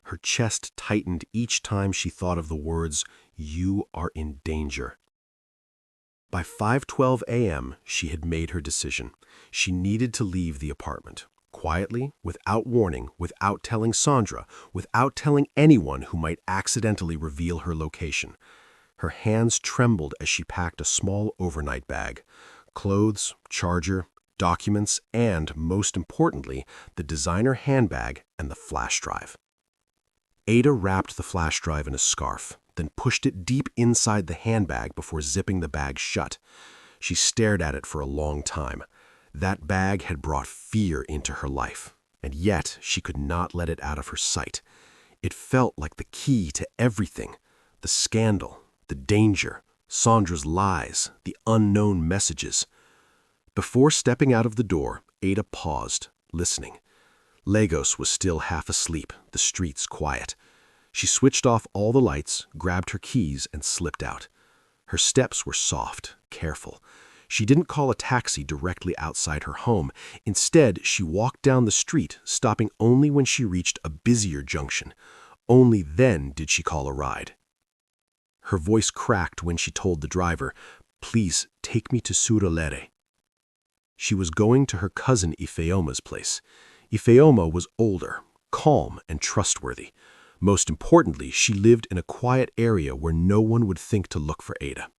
Her chest tightened each time she thought of the words, "You are in danger." By 5:12 a.m., she had made her decision. She needed to leave the apartment. Quietly, without warning, without telling Sandra, without telling anyone who might accidentally reveal her location. Her hands trembled as she packed a small overnight bag. Clothes, charger, documents, and, most importantly, the designer handbag and the flash drive. Ada wrapped the flash drive in a scarf, then pushed it deep inside the handbag before zipping the bag shut. She stared at it for a long time. That bag had brought fear into her life, and yet she could not let it out of her sight. It felt like the key to everything: the scandal, the danger, Sandra's lies, the unknown messages. Before stepping out of the door, Ada paused, listening. Lagos was still half asleep, the streets quiet. She switched off all the lights, grabbed her keys, and slipped out. Her steps were soft, careful. She didn't call a taxi directly outside her home. Instead, she walked down the street, stopping only when she reached a busier junction. Only then did she call a ride. Her voice cracked when she told the driver, "Please take me to Surulere." She was going to her cousin Ifeoma's place. Ifeoma was older, calm and trustworthy. Most importantly, she lived in a quiet area where no one would think to look for Ada.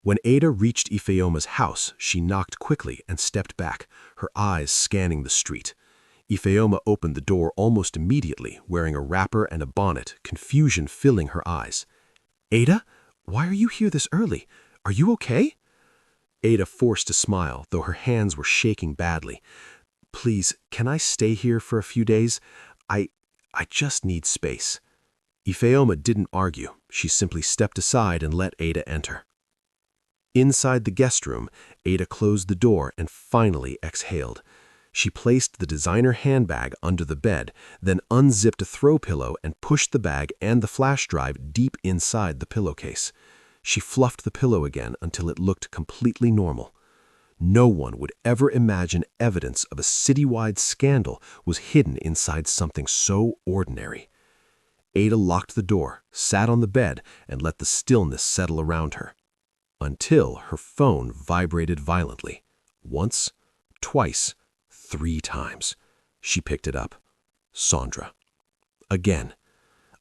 When Ada reached Ifeoma's house, she knocked quickly and stepped back, her eyes scanning the street. Ifeoma opened the door almost immediately, wearing a wrapper and a bonnet, confusion filling her eyes. "Ada, why are you here this early? Are you okay?" Ada forced a smile, though her hands were shaking badly. "Please, can I stay here for a few days? I just need space." Ifeoma didn't argue. She simply stepped aside and let Ada enter. Inside the guest room, Ada closed the door and finally exhaled. She placed the designer handbag under the bed, then unzipped a throw pillow and pushed the bag and the flash drive deep inside the pillowcase. She fluffed the pillow again until it looked completely normal. No one would ever imagine evidence of a citywide scandal was hidden inside something so ordinary. Ada locked the door, sat on the bed, and let the stillness settle around her. Until her phone vibrated violently. Once, twice, 3 times. She picked it up. Sandra. Again.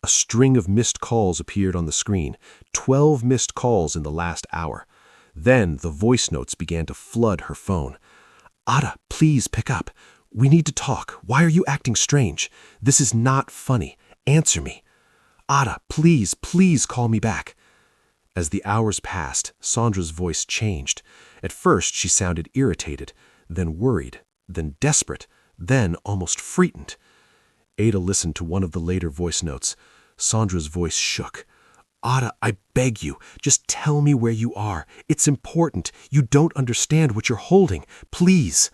A string of missed calls appeared on the screen, 12 missed calls in the last hour. Then the voice notes began to flood her phone. "Ada, please pick up. We need to talk. Why are you acting strange? This is not funny. Answer me. Ada, please, please call me back." As the hours passed, Sandra's voice changed. At first she sounded irritated, then worried, then desperate, then almost frightened. Ada listened to one of the later voice notes. Sandra's voice shook. "Ada, I beg you, just tell me where you are. It's important. You don't understand what you're holding. Please."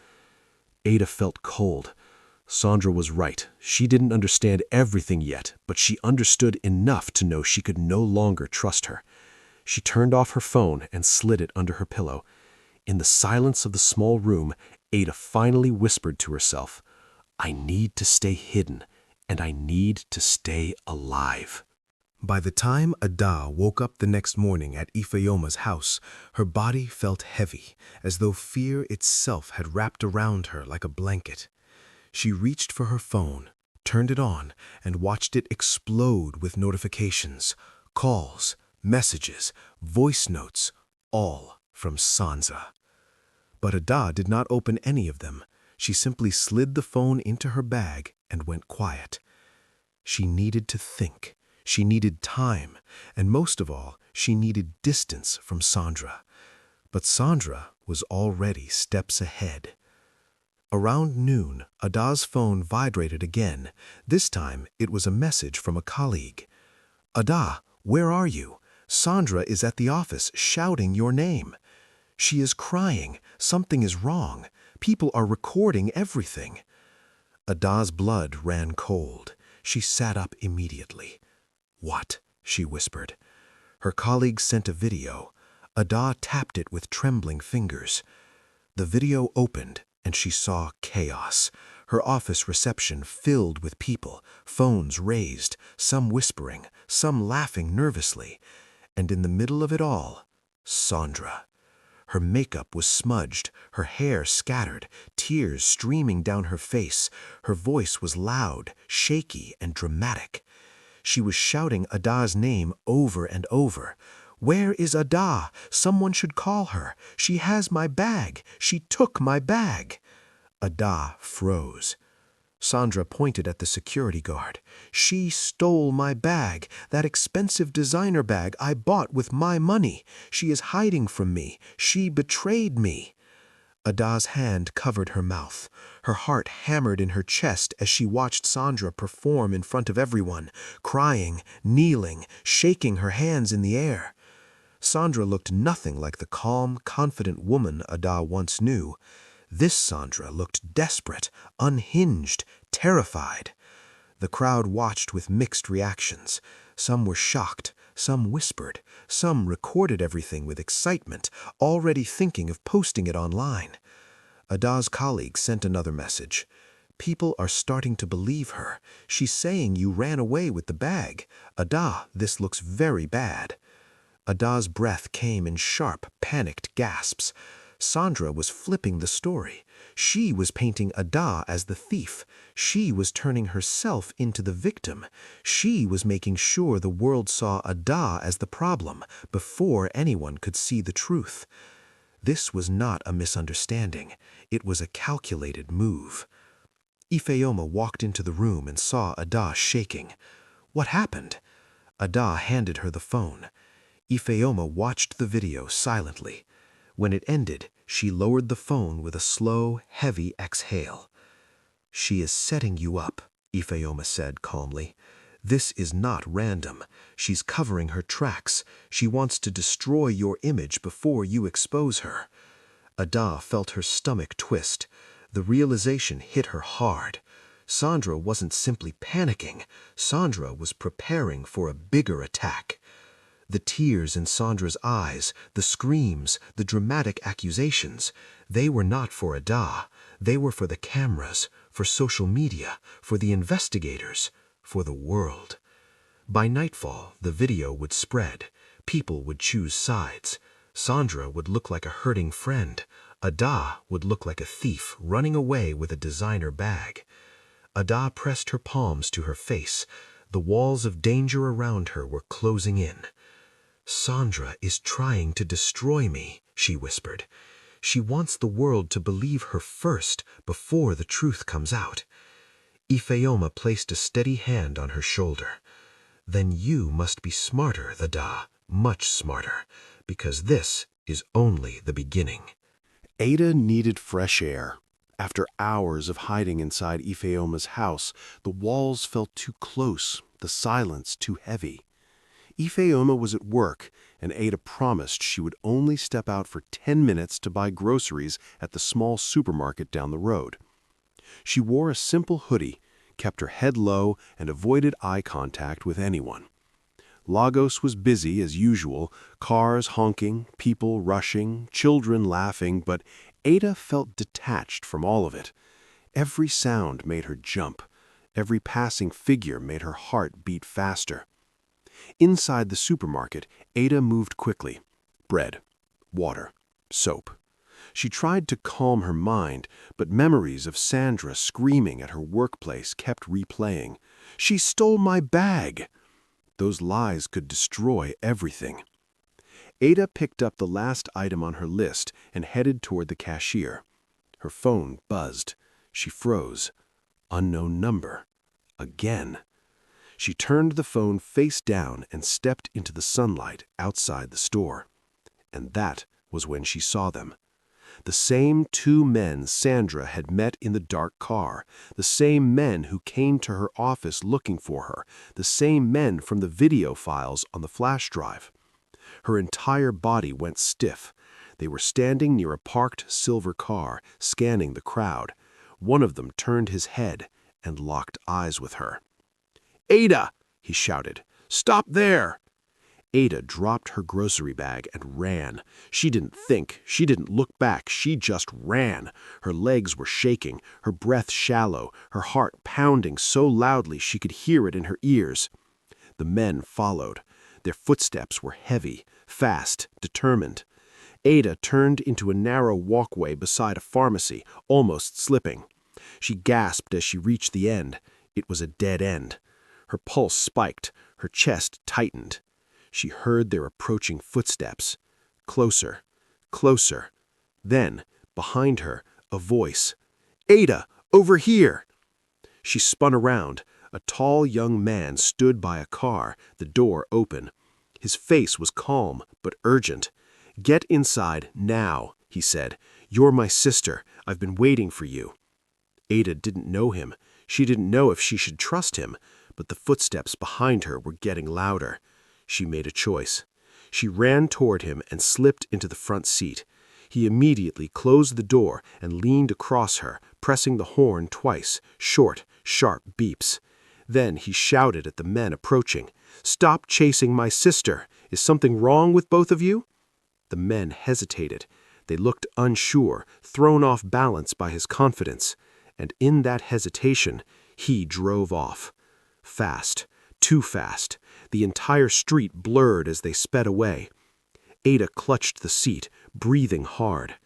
Ada felt cold. Sandra was right. She didn't understand everything yet, but she understood enough to know she could no longer trust her. She turned off her phone and slid it under her pillow. In the silence of the small room, Ada finally whispered to herself, "I need to stay hidden, and I need to stay alive." By the time Ada woke up the next morning at Ifeoma's house, her body felt heavy, as though fear itself had wrapped around her like a blanket. She reached for her phone, turned it on, and watched it explode with notifications, calls, messages, voice notes, all from Sansa. But Ada did not open any of them. She simply slid the phone into her bag and went quiet. She needed to think. She needed time, and most of all, she needed distance from Sandra. But Sandra was already steps ahead. Around noon, Ada's phone vibrated again. This time, it was a message from a colleague. "Ada, where are you? Sandra is at the office shouting your name. She is crying. Something is wrong. People are recording everything." Ada's blood ran cold. She sat up immediately. "What?" she whispered. Her colleague sent a video. Ada tapped it with trembling fingers. The video opened, and she saw chaos. Her office reception filled with people, phones raised, some whispering, some laughing nervously. And in the middle of it all, Sandra. Her makeup was smudged, her hair scattered, tears streaming down her face. Her voice was loud, shaky, and dramatic. She was shouting Ada's name over and over. "Where is Ada? Someone should call her. She has my bag. She took my bag." Ada froze. Sandra pointed at the security guard. "She stole my bag, that expensive designer bag I bought with my money. She is hiding from me. She betrayed me." Ada's hand covered her mouth. Her heart hammered in her chest as she watched Sandra perform in front of everyone, crying, kneeling, shaking her hands in the air. Sandra looked nothing like the calm, confident woman Ada once knew. This Sandra looked desperate, unhinged, terrified. The crowd watched with mixed reactions. Some were shocked, some whispered, some recorded everything with excitement, already thinking of posting it online. Ada's colleague sent another message. "People are starting to believe her. She's saying you ran away with the bag. Ada, this looks very bad." Ada's breath came in sharp, panicked gasps. Sandra was flipping the story. She was painting Ada as the thief. She was turning herself into the victim. She was making sure the world saw Ada as the problem before anyone could see the truth. This was not a misunderstanding. It was a calculated move. Ifeoma walked into the room and saw Ada shaking. What happened? Ada handed her the phone. Ifeoma watched the video silently. When it ended, she lowered the phone with a slow, heavy exhale. "She is setting you up," Ifeoma said calmly. "This is not random. She's covering her tracks. She wants to destroy your image before you expose her." Ada felt her stomach twist. The realization hit her hard. Sandra wasn't simply panicking. Sandra was preparing for a bigger attack. The tears in Sandra's eyes, the screams, the dramatic accusations, they were not for Ada. They were for the cameras, for social media, for the investigators, for the world. By nightfall, the video would spread. People would choose sides. Sandra would look like a hurting friend. Ada would look like a thief running away with a designer bag. Ada pressed her palms to her face. The walls of danger around her were closing in. "Sandra is trying to destroy me," she whispered. "She wants the world to believe her first, before the truth comes out." Ifeoma placed a steady hand on her shoulder. "Then you must be smarter, Ada, much smarter, because this is only the beginning." Ada needed fresh air. After hours of hiding inside Ifeoma's house, the walls felt too close, the silence too heavy. Ifeoma was at work, and Ada promised she would only step out for 10 minutes to buy groceries at the small supermarket down the road. She wore a simple hoodie, kept her head low, and avoided eye contact with anyone. Lagos was busy as usual, cars honking, people rushing, children laughing, but Ada felt detached from all of it. Every sound made her jump. Every passing figure made her heart beat faster. Inside the supermarket, Ada moved quickly. Bread, water, soap. She tried to calm her mind, but memories of Sandra screaming at her workplace kept replaying. "She stole my bag!" Those lies could destroy everything. Ada picked up the last item on her list and headed toward the cashier. Her phone buzzed. She froze. Unknown number. Again. She turned the phone face down and stepped into the sunlight outside the store. And that was when she saw them. The same two men Sandra had met in the dark car, the same men who came to her office looking for her, the same men from the video files on the flash drive. Her entire body went stiff. They were standing near a parked silver car, scanning the crowd. One of them turned his head and locked eyes with her. "Ada!" he shouted. "Stop there!" Ada dropped her grocery bag and ran. She didn't think, she didn't look back, she just ran. Her legs were shaking, her breath shallow, her heart pounding so loudly she could hear it in her ears. The men followed. Their footsteps were heavy, fast, determined. Ada turned into a narrow walkway beside a pharmacy, almost slipping. She gasped as she reached the end. It was a dead end. Her pulse spiked, her chest tightened. She heard their approaching footsteps. Closer, closer. Then, behind her, a voice. "Ada, over here!" She spun around. A tall young man stood by a car, the door open. His face was calm, but urgent. "Get inside, now," he said. "You're my sister. I've been waiting for you." Ada didn't know him. She didn't know if she should trust him, but the footsteps behind her were getting louder. She made a choice. She ran toward him and slipped into the front seat. He immediately closed the door and leaned across her, pressing the horn twice, short, sharp beeps. Then he shouted at the men approaching, "Stop chasing my sister! Is something wrong with both of you?" The men hesitated. They looked unsure, thrown off balance by his confidence. And in that hesitation, he drove off. Fast, too fast. The entire street blurred as they sped away. Ada clutched the seat, breathing hard.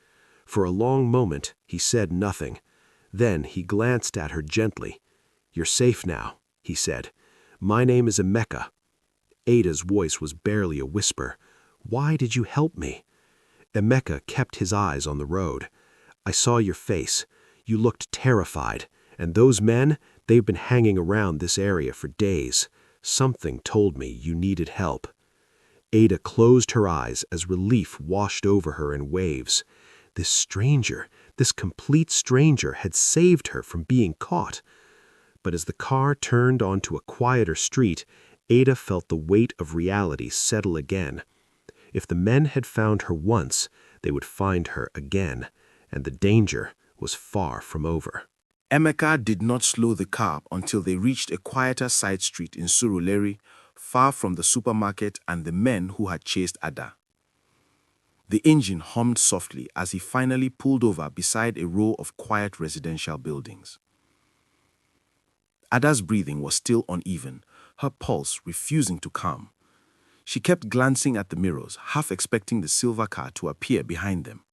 For a long moment, he said nothing. Then he glanced at her gently. "You're safe now," he said. "My name is Emeka." Ada's voice was barely a whisper. "Why did you help me?" Emeka kept his eyes on the road. "I saw your face. You looked terrified. And those men, they've been hanging around this area for days. Something told me you needed help." Ada closed her eyes as relief washed over her in waves. This stranger, this complete stranger, had saved her from being caught. But as the car turned onto a quieter street, Ada felt the weight of reality settle again. If the men had found her once, they would find her again, and the danger was far from over. Emeka did not slow the car until they reached a quieter side street in Surulere, far from the supermarket and the men who had chased Ada. The engine hummed softly as he finally pulled over beside a row of quiet residential buildings. Ada's breathing was still uneven, her pulse refusing to calm. She kept glancing at the mirrors, half expecting the silver car to appear behind them.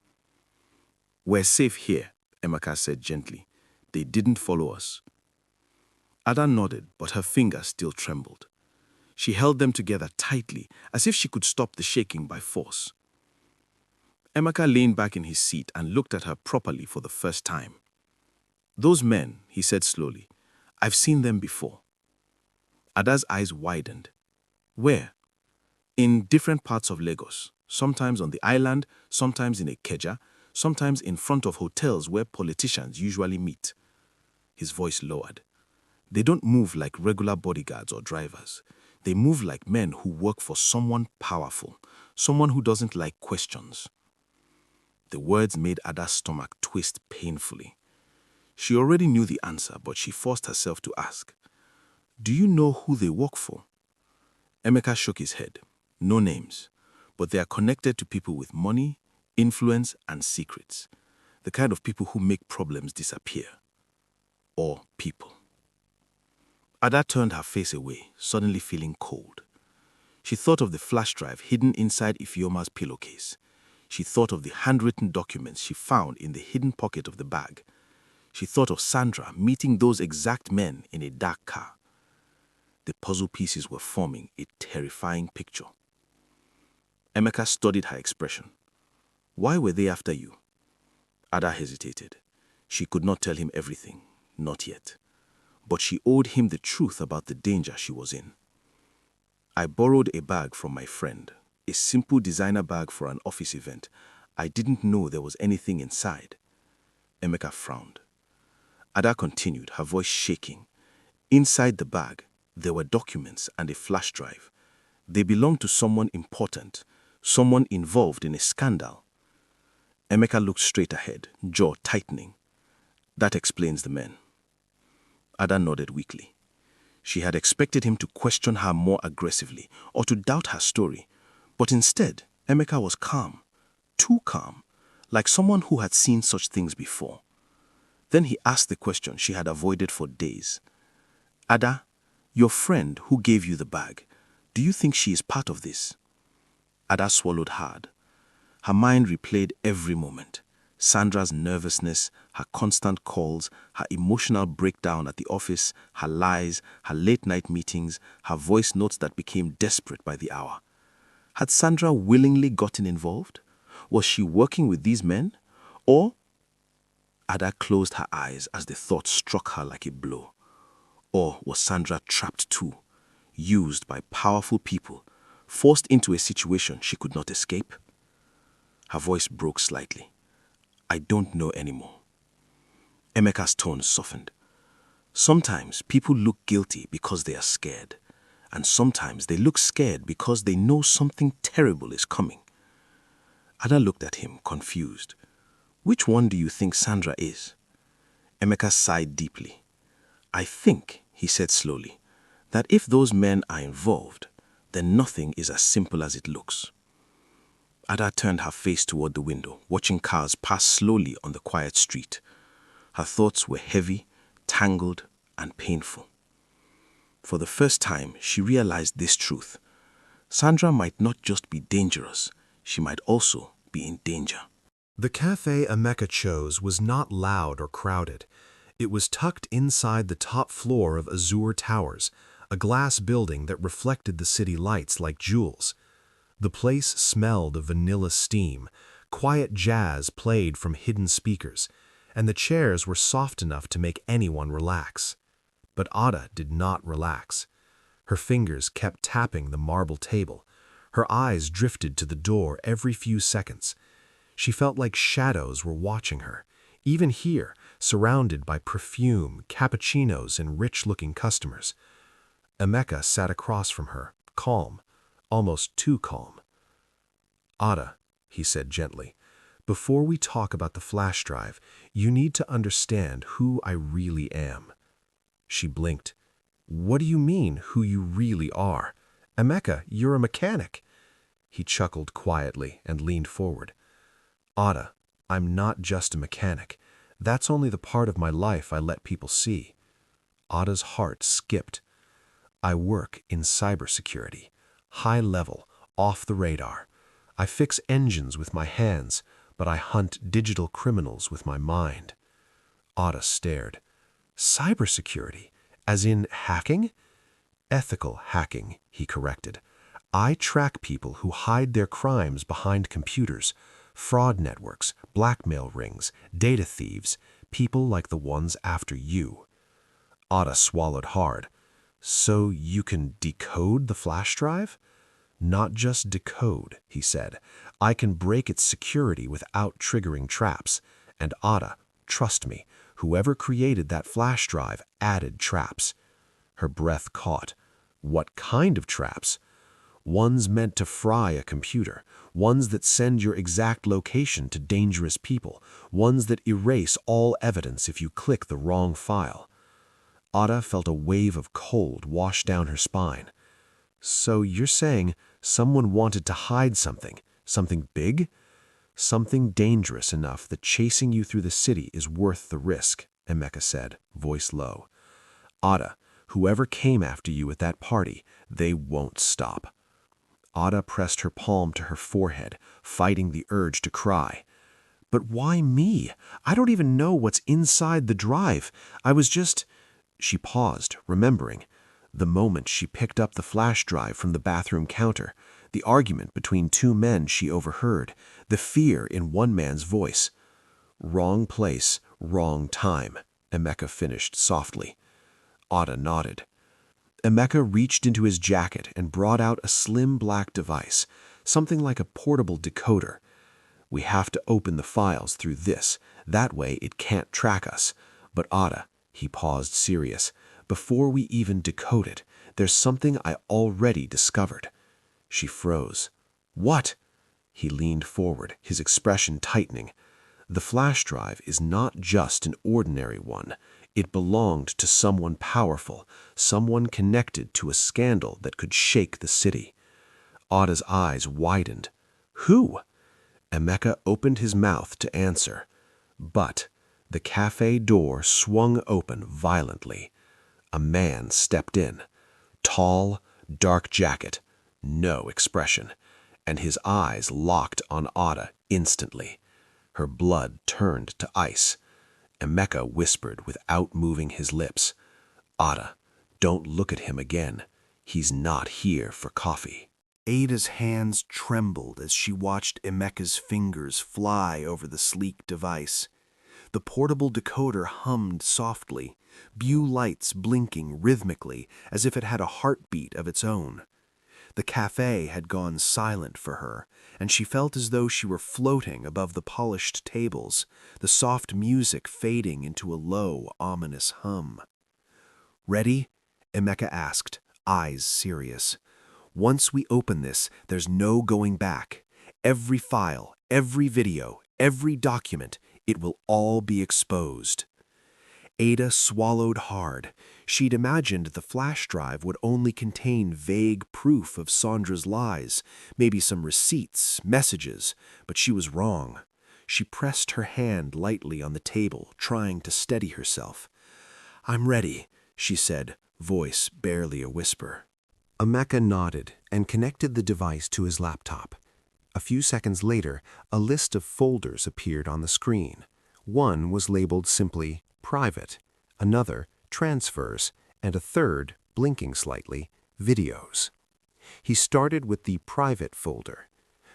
"We're safe here," Emeka said gently. "They didn't follow us." Ada nodded, but her fingers still trembled. She held them together tightly, as if she could stop the shaking by force. Emeka leaned back in his seat and looked at her properly for the first time. "Those men," he said slowly, "I've seen them before." Ada's eyes widened. "Where?" "In different parts of Lagos, sometimes on the island, sometimes in Ikeja, sometimes in front of hotels where politicians usually meet." His voice lowered. "They don't move like regular bodyguards or drivers. They move like men who work for someone powerful, someone who doesn't like questions." The words made Ada's stomach twist painfully. She already knew the answer, but she forced herself to ask, "Do you know who they work for?" Emeka shook his head. "No names, but they are connected to people with money, influence, and secrets. The kind of people who make problems disappear. Or people." Ada turned her face away, suddenly feeling cold. She thought of the flash drive hidden inside Ifeoma's pillowcase. She thought of the handwritten documents she found in the hidden pocket of the bag. She thought of Sandra meeting those exact men in a dark car. The puzzle pieces were forming a terrifying picture. Emeka studied her expression. "Why were they after you?" Ada hesitated. She could not tell him everything, not yet. But she owed him the truth about the danger she was in. "I borrowed a bag from my friend, a simple designer bag for an office event. I didn't know there was anything inside." Emeka frowned. Ada continued, her voice shaking. "Inside the bag, there were documents and a flash drive. They belonged to someone important, someone involved in a scandal." Emeka looked straight ahead, jaw tightening. "That explains the men." Ada nodded weakly. She had expected him to question her more aggressively or to doubt her story, but instead, Emeka was calm, too calm, like someone who had seen such things before. Then he asked the question she had avoided for days. "Ada, your friend who gave you the bag, do you think she is part of this?" Ada swallowed hard. Her mind replayed every moment. Sandra's nervousness, her constant calls, her emotional breakdown at the office, her lies, her late-night meetings, her voice notes that became desperate by the hour. Had Sandra willingly gotten involved? Was she working with these men? Or? Ada closed her eyes as the thought struck her like a blow. Or was Sandra trapped too, used by powerful people, forced into a situation she could not escape? Her voice broke slightly. "I don't know anymore." Emeka's tone softened. "Sometimes people look guilty because they are scared, and sometimes they look scared because they know something terrible is coming." Ada looked at him, confused. "Which one do you think Sandra is?" Emeka sighed deeply. "I think," he said slowly, "that if those men are involved, then nothing is as simple as it looks." Ada turned her face toward the window, watching cars pass slowly on the quiet street. Her thoughts were heavy, tangled, and painful. For the first time, she realized this truth. Sandra might not just be dangerous, she might also be in danger. The cafe Emeka chose was not loud or crowded. It was tucked inside the top floor of Azure Towers, a glass building that reflected the city lights like jewels. The place smelled of vanilla steam, quiet jazz played from hidden speakers, and the chairs were soft enough to make anyone relax. But Ada did not relax. Her fingers kept tapping the marble table. Her eyes drifted to the door every few seconds. She felt like shadows were watching her, even here, surrounded by perfume, cappuccinos, and rich-looking customers. Emeka sat across from her, calm, almost too calm. "Ada," he said gently, "before we talk about the flash drive, you need to understand who I really am." She blinked. "What do you mean, who you really are? Emeka, you're a mechanic." He chuckled quietly and leaned forward. "Ada, I'm not just a mechanic. That's only the part of my life I let people see." Ada's heart skipped. "I work in cybersecurity, high level, off the radar. I fix engines with my hands, but I hunt digital criminals with my mind." Ada stared. "Cybersecurity? As in hacking?" "Ethical hacking," he corrected. "I track people who hide their crimes behind computers, fraud networks, blackmail rings, data thieves, people like the ones after you." Ada swallowed hard. "So you can decode the flash drive?" "Not just decode," he said. "I can break its security without triggering traps. And Ada, trust me, whoever created that flash drive added traps." Her breath caught. "What kind of traps?" "Ones meant to fry a computer, ones that send your exact location to dangerous people, ones that erase all evidence if you click the wrong file." Ada felt a wave of cold wash down her spine. "So you're saying someone wanted to hide something, something big?" "Something dangerous enough that chasing you through the city is worth the risk," Emeka said, voice low. "Ada, whoever came after you at that party, they won't stop." Ada pressed her palm to her forehead, fighting the urge to cry. "But why me? I don't even know what's inside the drive. I was just—" She paused, remembering. The moment she picked up the flash drive from the bathroom counter, the argument between two men she overheard, the fear in one man's voice. "Wrong place, wrong time," Emeka finished softly. Ada nodded. Emeka reached into his jacket and brought out a slim black device, something like a portable decoder. "We have to open the files through this. That way it can't track us. But Ada," he paused serious, "before we even decode it, there's something I already discovered." She froze. "What?" He leaned forward, his expression tightening. "The flash drive is not just an ordinary one. It belonged to someone powerful, someone connected to a scandal that could shake the city." Ada's eyes widened. "Who?" Emeka opened his mouth to answer. But the cafe door swung open violently. A man stepped in. Tall, dark jacket, no expression, and his eyes locked on Ada instantly. Her blood turned to ice. Emeka whispered without moving his lips, "Ada, don't look at him again. He's not here for coffee." Ada's hands trembled as she watched Emeka's fingers fly over the sleek device. The portable decoder hummed softly, blue lights blinking rhythmically as if it had a heartbeat of its own. The cafe had gone silent for her, and she felt as though she were floating above the polished tables, the soft music fading into a low, ominous hum. "Ready?" Emeka asked, eyes serious. "Once we open this, there's no going back. Every file, every video, every document, it will all be exposed." Ada swallowed hard. She'd imagined the flash drive would only contain vague proof of Sandra's lies, maybe some receipts, messages, but she was wrong. She pressed her hand lightly on the table, trying to steady herself. "I'm ready," she said, voice barely a whisper. Emeka nodded and connected the device to his laptop. A few seconds later, a list of folders appeared on the screen. One was labeled simply Private, another Transfers, and a third, blinking slightly, Videos. He started with the Private folder.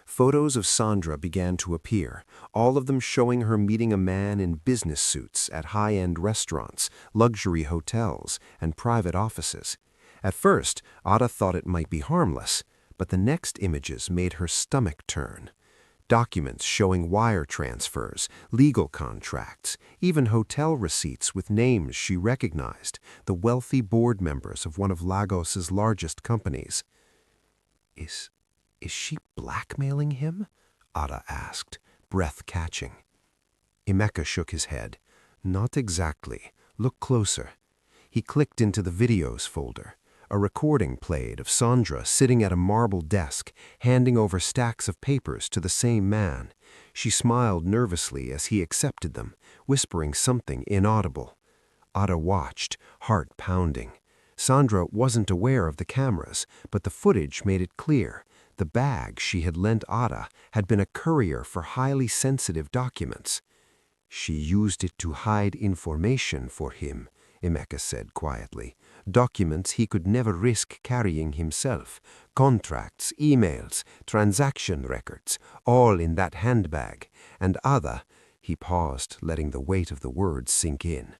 Photos of Sandra began to appear, all of them showing her meeting a man in business suits at high-end restaurants, luxury hotels, and private offices. At first, Ada thought it might be harmless, but the next images made her stomach turn. Documents showing wire transfers, legal contracts, even hotel receipts with names she recognized, the wealthy board members of one of Lagos's largest companies. Is she blackmailing him? Ada asked, breath catching. Emeka shook his head. Not exactly. Look closer. He clicked into the videos folder. A recording played of Sandra sitting at a marble desk, handing over stacks of papers to the same man. She smiled nervously as he accepted them, whispering something inaudible. Ada watched, heart pounding. Sandra wasn't aware of the cameras, but the footage made it clear. The bag she had lent Ada had been a courier for highly sensitive documents. She used it to hide information for him, Emeka said quietly. Documents he could never risk carrying himself. Contracts, emails, transaction records, all in that handbag. And Ada, he paused, letting the weight of the words sink in.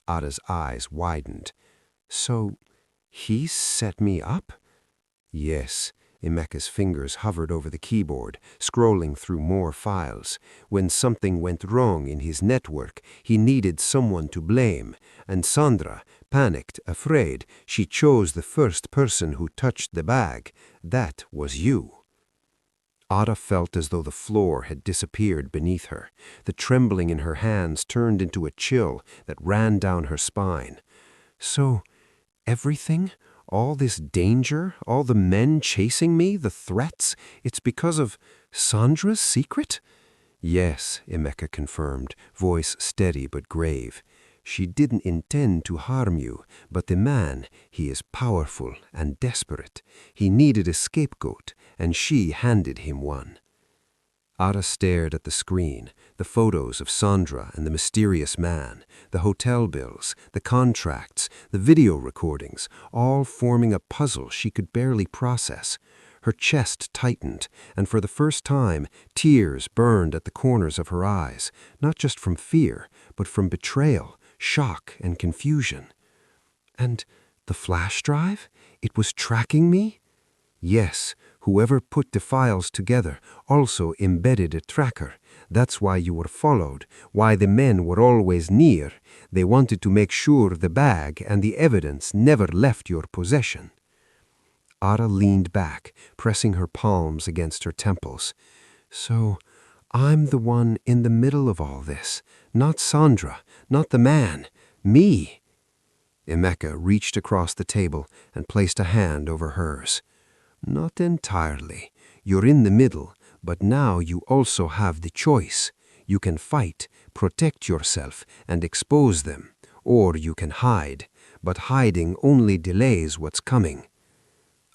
Ada's eyes widened. So, he set me up? Yes. Emeka's fingers hovered over the keyboard, scrolling through more files. When something went wrong in his network, he needed someone to blame, and Sandra, panicked, afraid, she chose the first person who touched the bag. That was you. Ada felt as though the floor had disappeared beneath her. The trembling in her hands turned into a chill that ran down her spine. So, everything? All this danger, all the men chasing me, the threats, it's because of Sandra's secret? Yes, Emeka confirmed, voice steady but grave. She didn't intend to harm you, but the man, he is powerful and desperate. He needed a scapegoat, and she handed him one. Ada stared at the screen, the photos of Sandra and the mysterious man, the hotel bills, the contracts, the video recordings, all forming a puzzle she could barely process. Her chest tightened, and for the first time, tears burned at the corners of her eyes, not just from fear, but from betrayal, shock, and confusion. And the flash drive? It was tracking me? Yes, whoever put the files together also embedded a tracker. That's why you were followed, why the men were always near. They wanted to make sure the bag and the evidence never left your possession. Ada leaned back, pressing her palms against her temples. So, I'm the one in the middle of all this. Not Sandra, not the man, me. Emeka reached across the table and placed a hand over hers. Not entirely. You're in the middle, but now you also have the choice. You can fight, protect yourself, and expose them, or you can hide, but hiding only delays what's coming.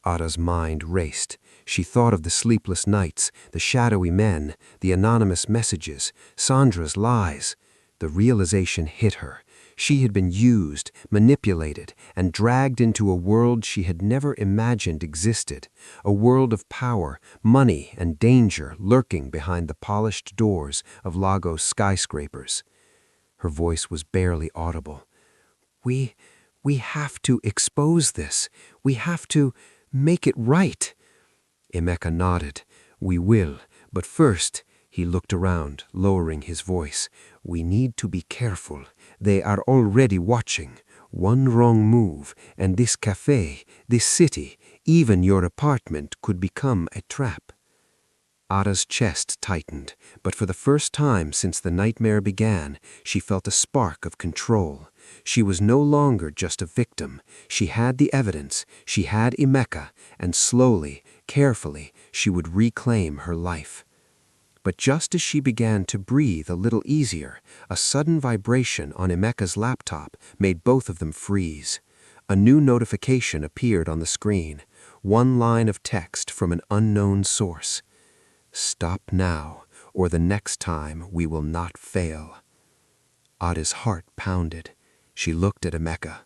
Ada's mind raced. She thought of the sleepless nights, the shadowy men, the anonymous messages, Sandra's lies. The realization hit her. She had been used, manipulated, and dragged into a world she had never imagined existed, a world of power, money, and danger lurking behind the polished doors of Lagos skyscrapers. Her voice was barely audible. We have to expose this. We have to make it right. Emeka nodded. We will, but first, he looked around, lowering his voice. We need to be careful. They are already watching. One wrong move, and this cafe, this city, even your apartment could become a trap. Ada's chest tightened, but for the first time since the nightmare began, she felt a spark of control. She was no longer just a victim. She had the evidence, she had Emeka, and slowly, carefully, she would reclaim her life. But just as she began to breathe a little easier, a sudden vibration on Emeka's laptop made both of them freeze. A new notification appeared on the screen, one line of text from an unknown source. Stop now, or the next time we will not fail. Ada's heart pounded. She looked at Emeka.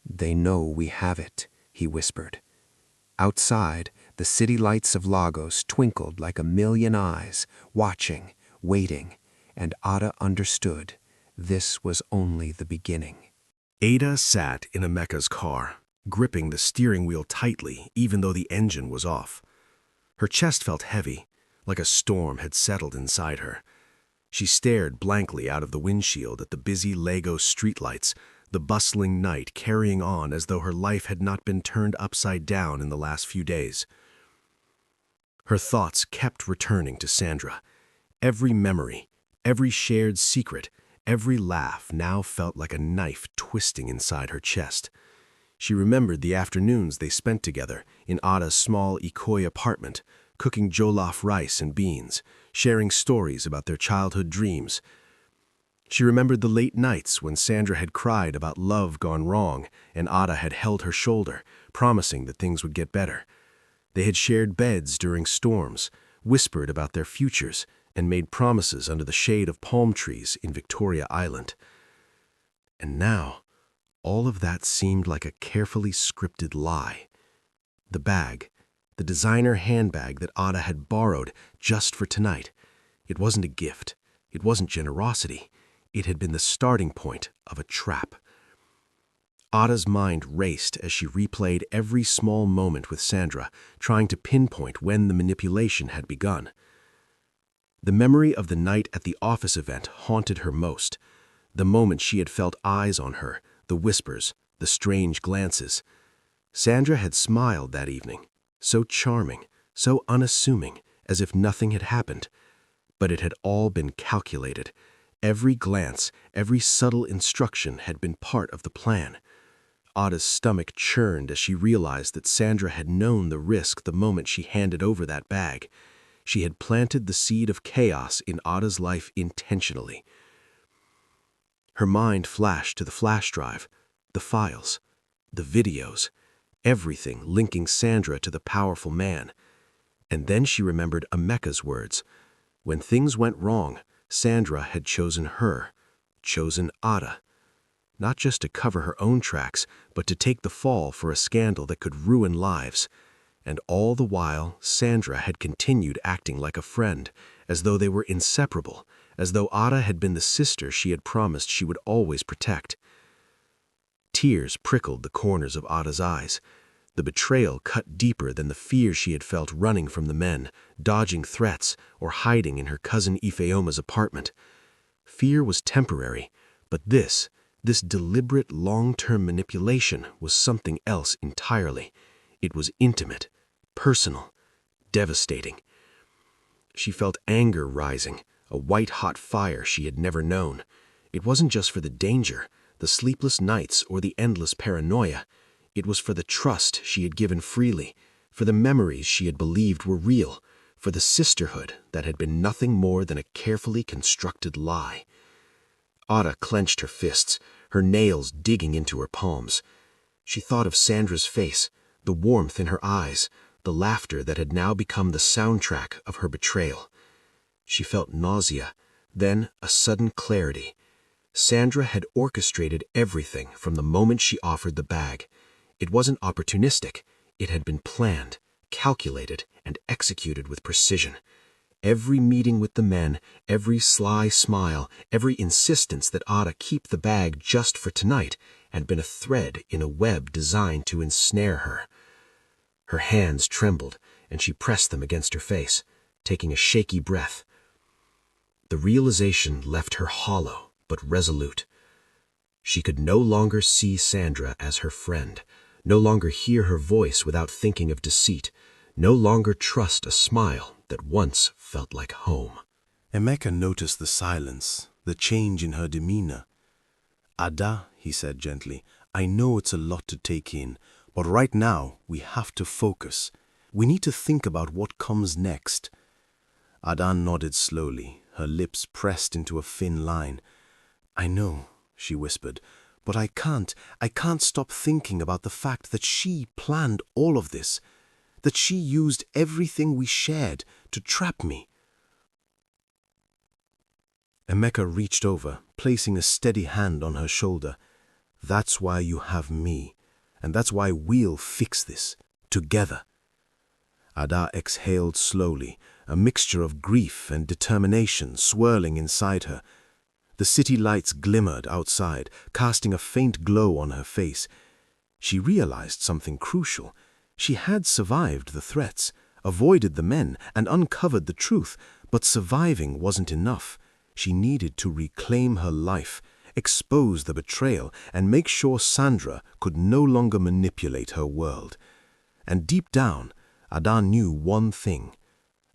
They know we have it, he whispered. Outside, the city lights of Lagos twinkled like a million eyes, watching, waiting, and Ada understood this was only the beginning. Ada sat in Emeka's car, gripping the steering wheel tightly even though the engine was off. Her chest felt heavy, like a storm had settled inside her. She stared blankly out of the windshield at the busy Lagos streetlights, the bustling night carrying on as though her life had not been turned upside down in the last few days. Her thoughts kept returning to Sandra. Every memory, every shared secret, every laugh now felt like a knife twisting inside her chest. She remembered the afternoons they spent together in Ada's small Ikoyi apartment, cooking jollof rice and beans, sharing stories about their childhood dreams. She remembered the late nights when Sandra had cried about love gone wrong and Ada had held her shoulder, promising that things would get better. They had shared beds during storms, whispered about their futures, and made promises under the shade of palm trees in Victoria Island. And now, all of that seemed like a carefully scripted lie. The bag, the designer handbag that Ada had borrowed just for tonight, it wasn't a gift, it wasn't generosity. It had been the starting point of a trap. Ada's mind raced as she replayed every small moment with Sandra, trying to pinpoint when the manipulation had begun. The memory of the night at the office event haunted her most. The moment she had felt eyes on her, the whispers, the strange glances. Sandra had smiled that evening, so charming, so unassuming, as if nothing had happened. But it had all been calculated. Every glance, every subtle instruction had been part of the plan. Ada's stomach churned as she realized that Sandra had known the risk the moment she handed over that bag. She had planted the seed of chaos in Ada's life intentionally. Her mind flashed to the flash drive, the files, the videos, everything linking Sandra to the powerful man. And then she remembered Emeka's words. When things went wrong, Sandra had chosen her, chosen Ada, not just to cover her own tracks, but to take the fall for a scandal that could ruin lives. And all the while, Sandra had continued acting like a friend, as though they were inseparable, as though Ada had been the sister she had promised she would always protect. Tears prickled the corners of Ada's eyes. The betrayal cut deeper than the fear she had felt running from the men, dodging threats, or hiding in her cousin Ifeoma's apartment. Fear was temporary, but this deliberate long-term manipulation was something else entirely. It was intimate, personal, devastating. She felt anger rising, a white-hot fire she had never known. It wasn't just for the danger, the sleepless nights, or the endless paranoia. It was for the trust she had given freely, for the memories she had believed were real, for the sisterhood that had been nothing more than a carefully constructed lie. Ada clenched her fists, her nails digging into her palms. She thought of Sandra's face, the warmth in her eyes, the laughter that had now become the soundtrack of her betrayal. She felt nausea, then a sudden clarity. Sandra had orchestrated everything from the moment she offered the bag. It wasn't opportunistic. It had been planned, calculated, and executed with precision. Every meeting with the men, every sly smile, every insistence that Ada keep the bag just for tonight had been a thread in a web designed to ensnare her. Her hands trembled, and she pressed them against her face, taking a shaky breath. The realization left her hollow but resolute. She could no longer see Sandra as her friend, no longer hear her voice without thinking of deceit, no longer trust a smile that once felt like home. Emeka noticed the silence, the change in her demeanor. Ada, he said gently, I know it's a lot to take in, but right now we have to focus. We need to think about what comes next. Ada nodded slowly, her lips pressed into a thin line. I know, she whispered, but I can't stop thinking about the fact that she planned all of this, that she used everything we shared to trap me. Emeka reached over, placing a steady hand on her shoulder. That's why you have me, and that's why we'll fix this, together. Ada exhaled slowly, a mixture of grief and determination swirling inside her. The city lights glimmered outside, casting a faint glow on her face. She realized something crucial. She had survived the threats, avoided the men, and uncovered the truth, but surviving wasn't enough. She needed to reclaim her life, expose the betrayal, and make sure Sandra could no longer manipulate her world. And deep down, Ada knew one thing.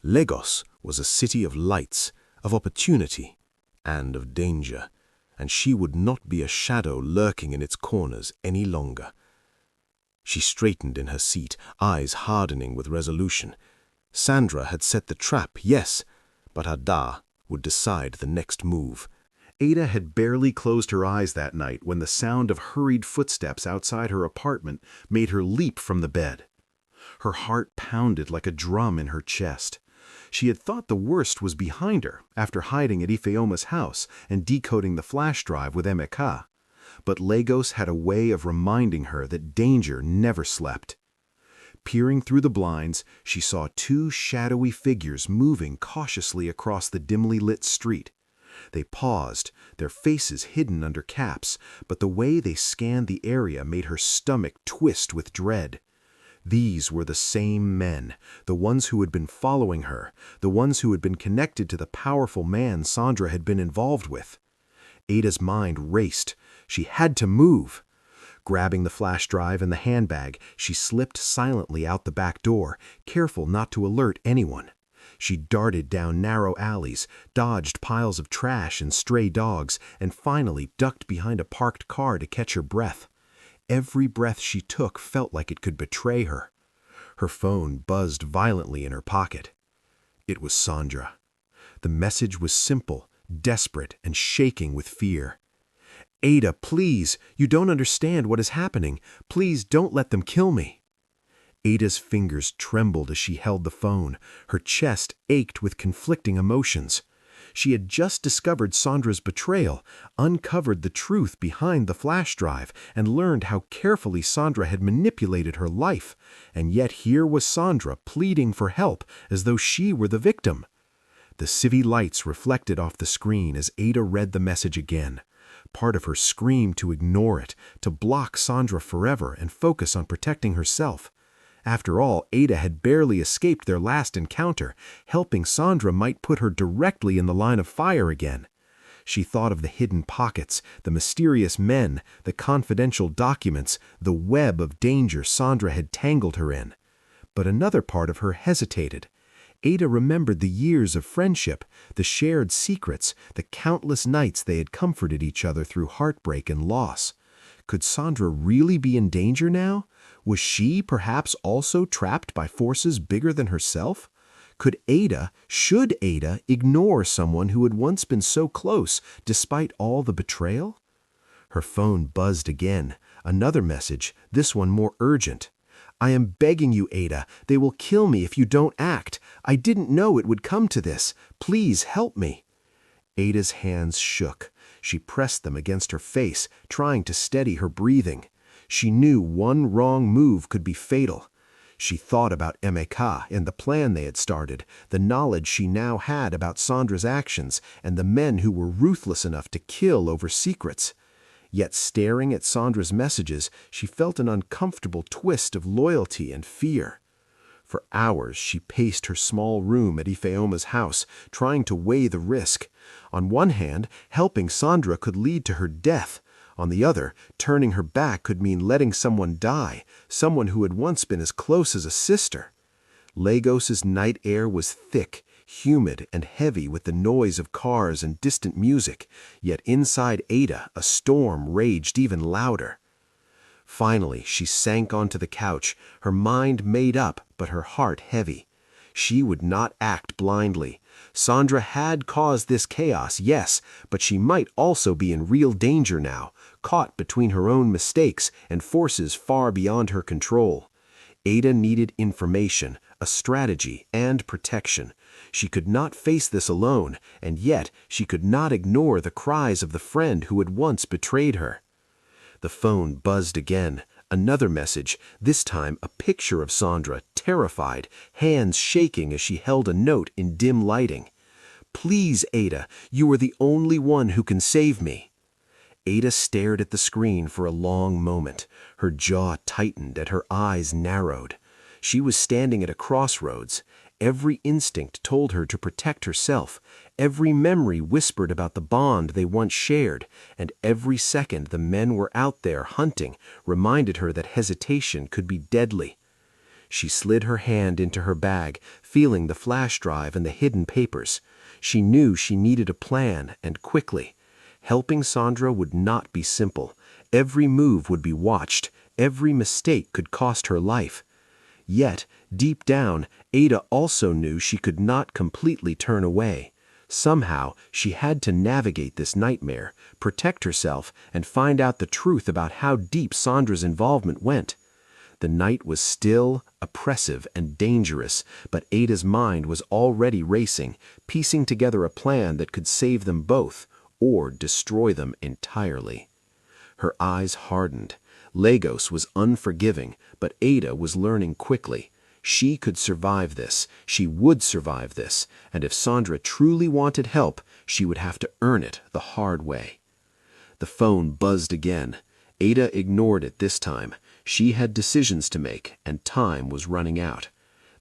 Lagos was a city of lights, of opportunity, and of danger, and she would not be a shadow lurking in its corners any longer. She straightened in her seat, eyes hardening with resolution. Sandra had set the trap, yes, but Ada would decide the next move. Ada had barely closed her eyes that night when the sound of hurried footsteps outside her apartment made her leap from the bed. Her heart pounded like a drum in her chest. She had thought the worst was behind her after hiding at Ifeoma's house and decoding the flash drive with Emeka. But Lagos had a way of reminding her that danger never slept. Peering through the blinds, she saw two shadowy figures moving cautiously across the dimly lit street. They paused, their faces hidden under caps, but the way they scanned the area made her stomach twist with dread. These were the same men, the ones who had been following her, the ones who had been connected to the powerful man Sandra had been involved with. Ada's mind raced. She had to move. Grabbing the flash drive and the handbag, she slipped silently out the back door, careful not to alert anyone. She darted down narrow alleys, dodged piles of trash and stray dogs, and finally ducked behind a parked car to catch her breath. Every breath she took felt like it could betray her. Her phone buzzed violently in her pocket. It was Sandra. The message was simple, desperate, and shaking with fear. "Ada, please, you don't understand what is happening. Please don't let them kill me." Ada's fingers trembled as she held the phone. Her chest ached with conflicting emotions. She had just discovered Sandra's betrayal, uncovered the truth behind the flash drive, and learned how carefully Sandra had manipulated her life. And yet here was Sandra pleading for help as though she were the victim. The city lights reflected off the screen as Ada read the message again. Part of her screamed to ignore it, to block Sandra forever and focus on protecting herself. After all, Ada had barely escaped their last encounter. Helping Sandra might put her directly in the line of fire again. She thought of the hidden pockets, the mysterious men, the confidential documents, the web of danger Sandra had tangled her in. But another part of her hesitated. Ada remembered the years of friendship, the shared secrets, the countless nights they had comforted each other through heartbreak and loss. Could Sandra really be in danger now? Was she perhaps also trapped by forces bigger than herself? Should Ada ignore someone who had once been so close despite all the betrayal? Her phone buzzed again. Another message, this one more urgent. "I am begging you, Ada. They will kill me if you don't act. I didn't know it would come to this. Please help me." Ada's hands shook. She pressed them against her face, trying to steady her breathing. She knew one wrong move could be fatal. She thought about Emeka and the plan they had started, the knowledge she now had about Sandra's actions, and the men who were ruthless enough to kill over secrets. Yet staring at Sandra's messages, she felt an uncomfortable twist of loyalty and fear. For hours she paced her small room at Ifeoma's house, trying to weigh the risk. On one hand, helping Sandra could lead to her death. On the other, turning her back could mean letting someone die, someone who had once been as close as a sister. Lagos's night air was thick, humid, and heavy with the noise of cars and distant music, yet inside Ada a storm raged even louder. Finally, she sank onto the couch, her mind made up but her heart heavy. She would not act blindly. Sandra had caused this chaos, yes, but she might also be in real danger now, caught between her own mistakes and forces far beyond her control. Ada needed information, a strategy, and protection. She could not face this alone, and yet she could not ignore the cries of the friend who had once betrayed her. The phone buzzed again. Another message, this time a picture of Sandra, terrified, hands shaking as she held a note in dim lighting. "Please, Ada, you are the only one who can save me." Ada stared at the screen for a long moment. Her jaw tightened and her eyes narrowed. She was standing at a crossroads. Every instinct told her to protect herself. Every memory whispered about the bond they once shared, and every second the men were out there hunting reminded her that hesitation could be deadly. She slid her hand into her bag, feeling the flash drive and the hidden papers. She knew she needed a plan, and quickly. Helping Sandra would not be simple. Every move would be watched. Every mistake could cost her life. Yet, deep down, Ada also knew she could not completely turn away. Somehow, she had to navigate this nightmare, protect herself, and find out the truth about how deep Sandra's involvement went. The night was still, oppressive, and dangerous, but Ada's mind was already racing, piecing together a plan that could save them both, or destroy them entirely. Her eyes hardened. Lagos was unforgiving, but Ada was learning quickly. She could survive this. She would survive this. And if Sandra truly wanted help, she would have to earn it the hard way. The phone buzzed again. Ada ignored it this time. She had decisions to make, and time was running out.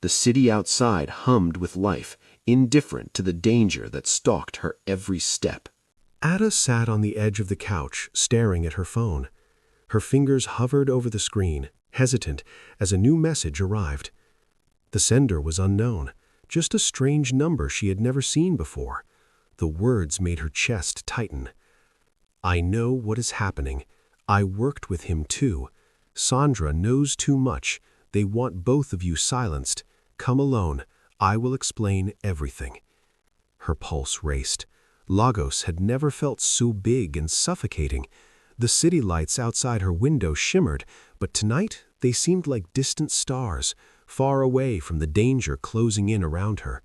The city outside hummed with life, indifferent to the danger that stalked her every step. Ada sat on the edge of the couch, staring at her phone. Her fingers hovered over the screen, hesitant, as a new message arrived. The sender was unknown, just a strange number she had never seen before. The words made her chest tighten. "I know what is happening. I worked with him too. Sandra knows too much. They want both of you silenced. Come alone. I will explain everything." Her pulse raced. Lagos had never felt so big and suffocating. The city lights outside her window shimmered, but tonight they seemed like distant stars, far away from the danger closing in around her.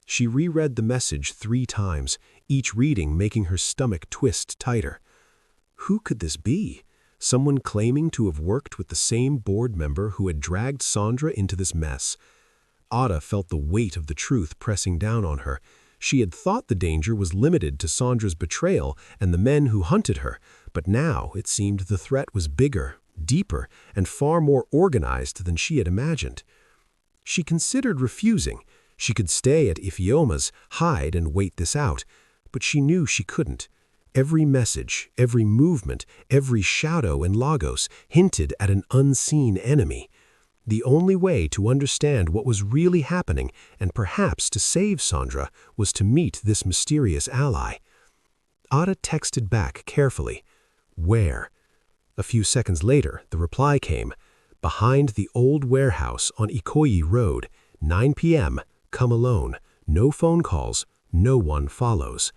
She reread the message 3 times, each reading making her stomach twist tighter. Who could this be? Someone claiming to have worked with the same board member who had dragged Sandra into this mess. Ada felt the weight of the truth pressing down on her. She had thought the danger was limited to Sandra's betrayal and the men who hunted her, but now it seemed the threat was bigger, deeper, and far more organized than she had imagined. She considered refusing. She could stay at Ifeoma's, hide and wait this out, but she knew she couldn't. Every message, every movement, every shadow in Lagos hinted at an unseen enemy. The only way to understand what was really happening, and perhaps to save Sandra, was to meet this mysterious ally. Ada texted back carefully. "Where?" A few seconds later, the reply came. "Behind the old warehouse on Ikoyi Road, 9 p.m., come alone. No phone calls, no one follows."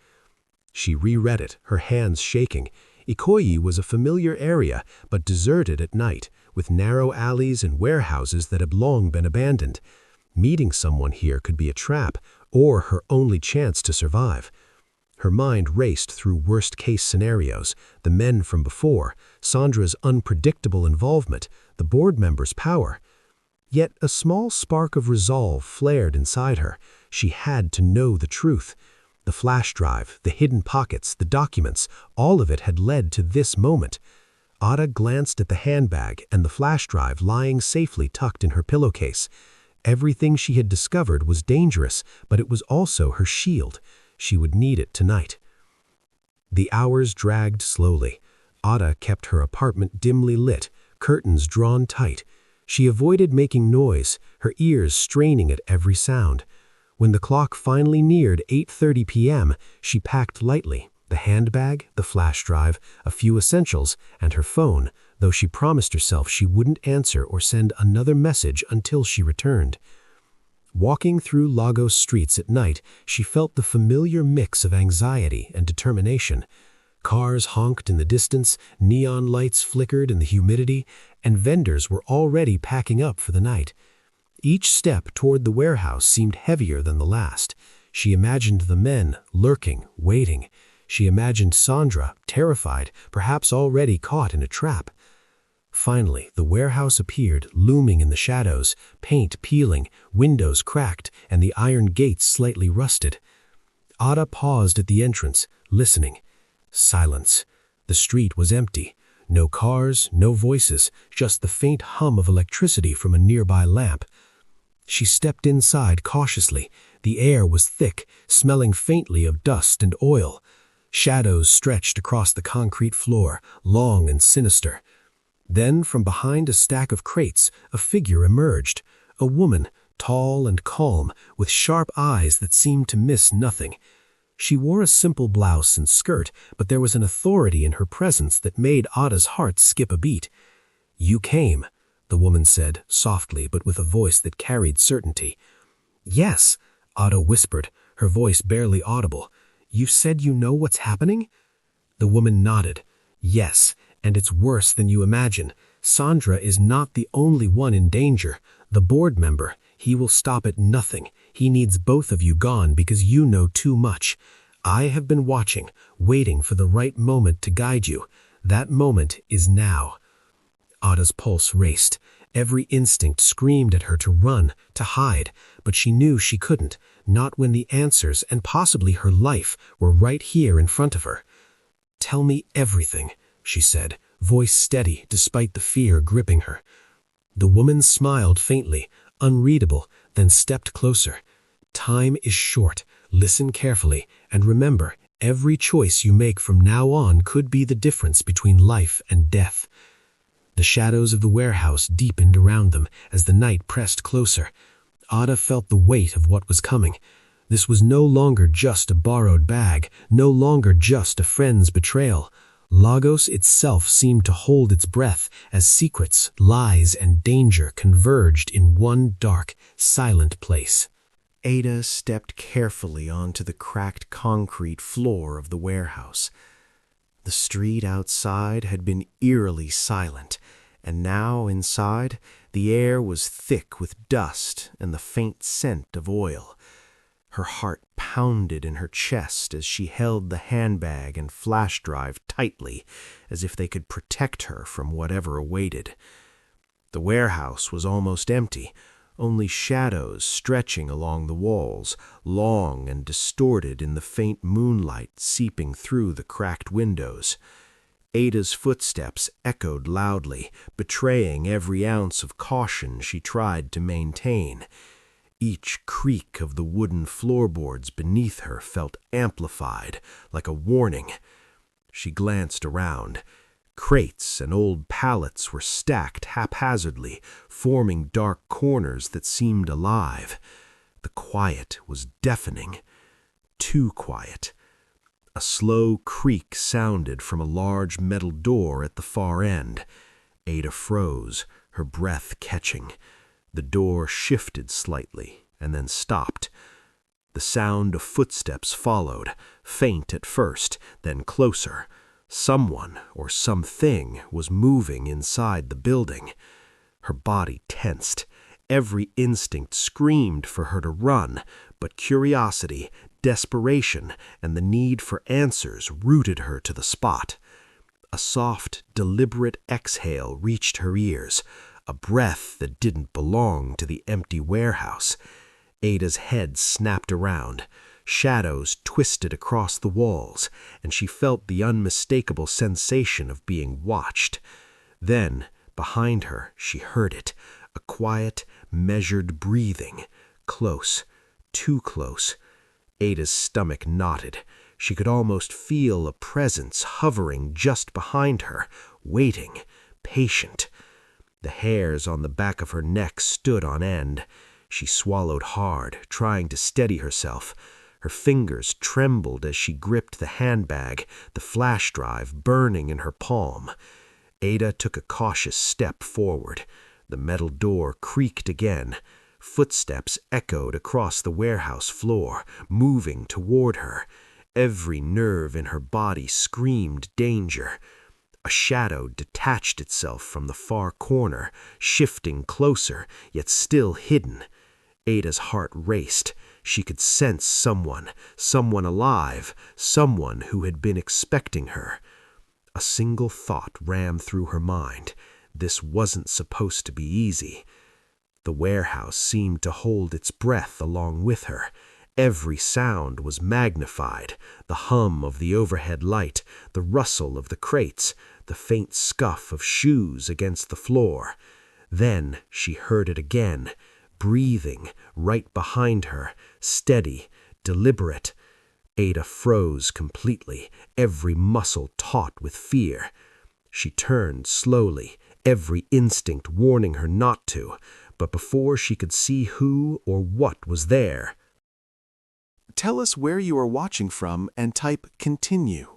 She reread it, her hands shaking. Ikoyi was a familiar area, but deserted at night, with narrow alleys and warehouses that had long been abandoned. Meeting someone here could be a trap, or her only chance to survive. Her mind raced through worst-case scenarios, the men from before, Sandra's unpredictable involvement, the board members' power. Yet a small spark of resolve flared inside her. She had to know the truth. The flash drive, the hidden pockets, the documents, all of it had led to this moment. Ada glanced at the handbag and the flash drive lying safely tucked in her pillowcase. Everything she had discovered was dangerous, but it was also her shield. She would need it tonight. The hours dragged slowly. Ada kept her apartment dimly lit, curtains drawn tight. She avoided making noise, her ears straining at every sound. When the clock finally neared 8:30 p.m., she packed lightly, the handbag, the flash drive, a few essentials, and her phone, though she promised herself she wouldn't answer or send another message until she returned. Walking through Lagos streets at night, she felt the familiar mix of anxiety and determination. Cars honked in the distance, neon lights flickered in the humidity, and vendors were already packing up for the night. Each step toward the warehouse seemed heavier than the last. She imagined the men, lurking, waiting. She imagined Sandra, terrified, perhaps already caught in a trap. Finally, the warehouse appeared, looming in the shadows, paint peeling, windows cracked, and the iron gates slightly rusted. Ada paused at the entrance, listening. Silence. The street was empty. No cars, no voices, just the faint hum of electricity from a nearby lamp. She stepped inside cautiously. The air was thick, smelling faintly of dust and oil. Shadows stretched across the concrete floor, long and sinister. Then, from behind a stack of crates, a figure emerged. A woman, tall and calm, with sharp eyes that seemed to miss nothing. She wore a simple blouse and skirt, but there was an authority in her presence that made Ada's heart skip a beat. "You came," the woman said, softly but with a voice that carried certainty. "Yes," Ada whispered, her voice barely audible. "You said you know what's happening?" The woman nodded. "Yes, and it's worse than you imagine. Sandra is not the only one in danger. The board member, he will stop at nothing. He needs both of you gone because you know too much. I have been watching, waiting for the right moment to guide you. That moment is now." Ada's pulse raced. Every instinct screamed at her to run, to hide, but she knew she couldn't, not when the answers and possibly her life were right here in front of her. "Tell me everything," she said, voice steady despite the fear gripping her. The woman smiled faintly, unreadable, then stepped closer. "Time is short. Listen carefully, and remember, every choice you make from now on could be the difference between life and death." The shadows of the warehouse deepened around them as the night pressed closer. Ada felt the weight of what was coming. This was no longer just a borrowed bag, no longer just a friend's betrayal. Lagos itself seemed to hold its breath as secrets, lies, and danger converged in one dark, silent place. Ada stepped carefully onto the cracked concrete floor of the warehouse. The street outside had been eerily silent, and now inside, the air was thick with dust and the faint scent of oil. Her heart pounded in her chest as she held the handbag and flash drive tightly, as if they could protect her from whatever awaited. The warehouse was almost empty, only shadows stretching along the walls, long and distorted in the faint moonlight seeping through the cracked windows. Ada's footsteps echoed loudly, betraying every ounce of caution she tried to maintain. Each creak of the wooden floorboards beneath her felt amplified, like a warning. She glanced around. Crates and old pallets were stacked haphazardly, forming dark corners that seemed alive. The quiet was deafening. Too quiet. A slow creak sounded from a large metal door at the far end. Ada froze, her breath catching. The door shifted slightly and then stopped. The sound of footsteps followed, faint at first, then closer. Someone or something was moving inside the building. Her body tensed. Every instinct screamed for her to run, but curiosity, desperation, and the need for answers rooted her to the spot. A soft, deliberate exhale reached her ears, a breath that didn't belong to the empty warehouse. Ada's head snapped around. Shadows twisted across the walls, and she felt the unmistakable sensation of being watched. Then, behind her, she heard it, a quiet, measured breathing, close, too close. Ada's stomach knotted. She could almost feel a presence hovering just behind her, waiting, patient. The hairs on the back of her neck stood on end. She swallowed hard, trying to steady herself. Her fingers trembled as she gripped the handbag, the flash drive burning in her palm. Ada took a cautious step forward. The metal door creaked again. Footsteps echoed across the warehouse floor, moving toward her. Every nerve in her body screamed danger. A shadow detached itself from the far corner, shifting closer, yet still hidden. Ada's heart raced. She could sense someone alive, someone who had been expecting her. A single thought ran through her mind. This wasn't supposed to be easy. The warehouse seemed to hold its breath along with her. Every sound was magnified, the hum of the overhead light, the rustle of the crates, the faint scuff of shoes against the floor. Then she heard it again, breathing right behind her, steady, deliberate. Ada froze completely, every muscle taut with fear. She turned slowly, every instinct warning her not to, but before she could see who or what was there. Tell us where you are watching from and type continue.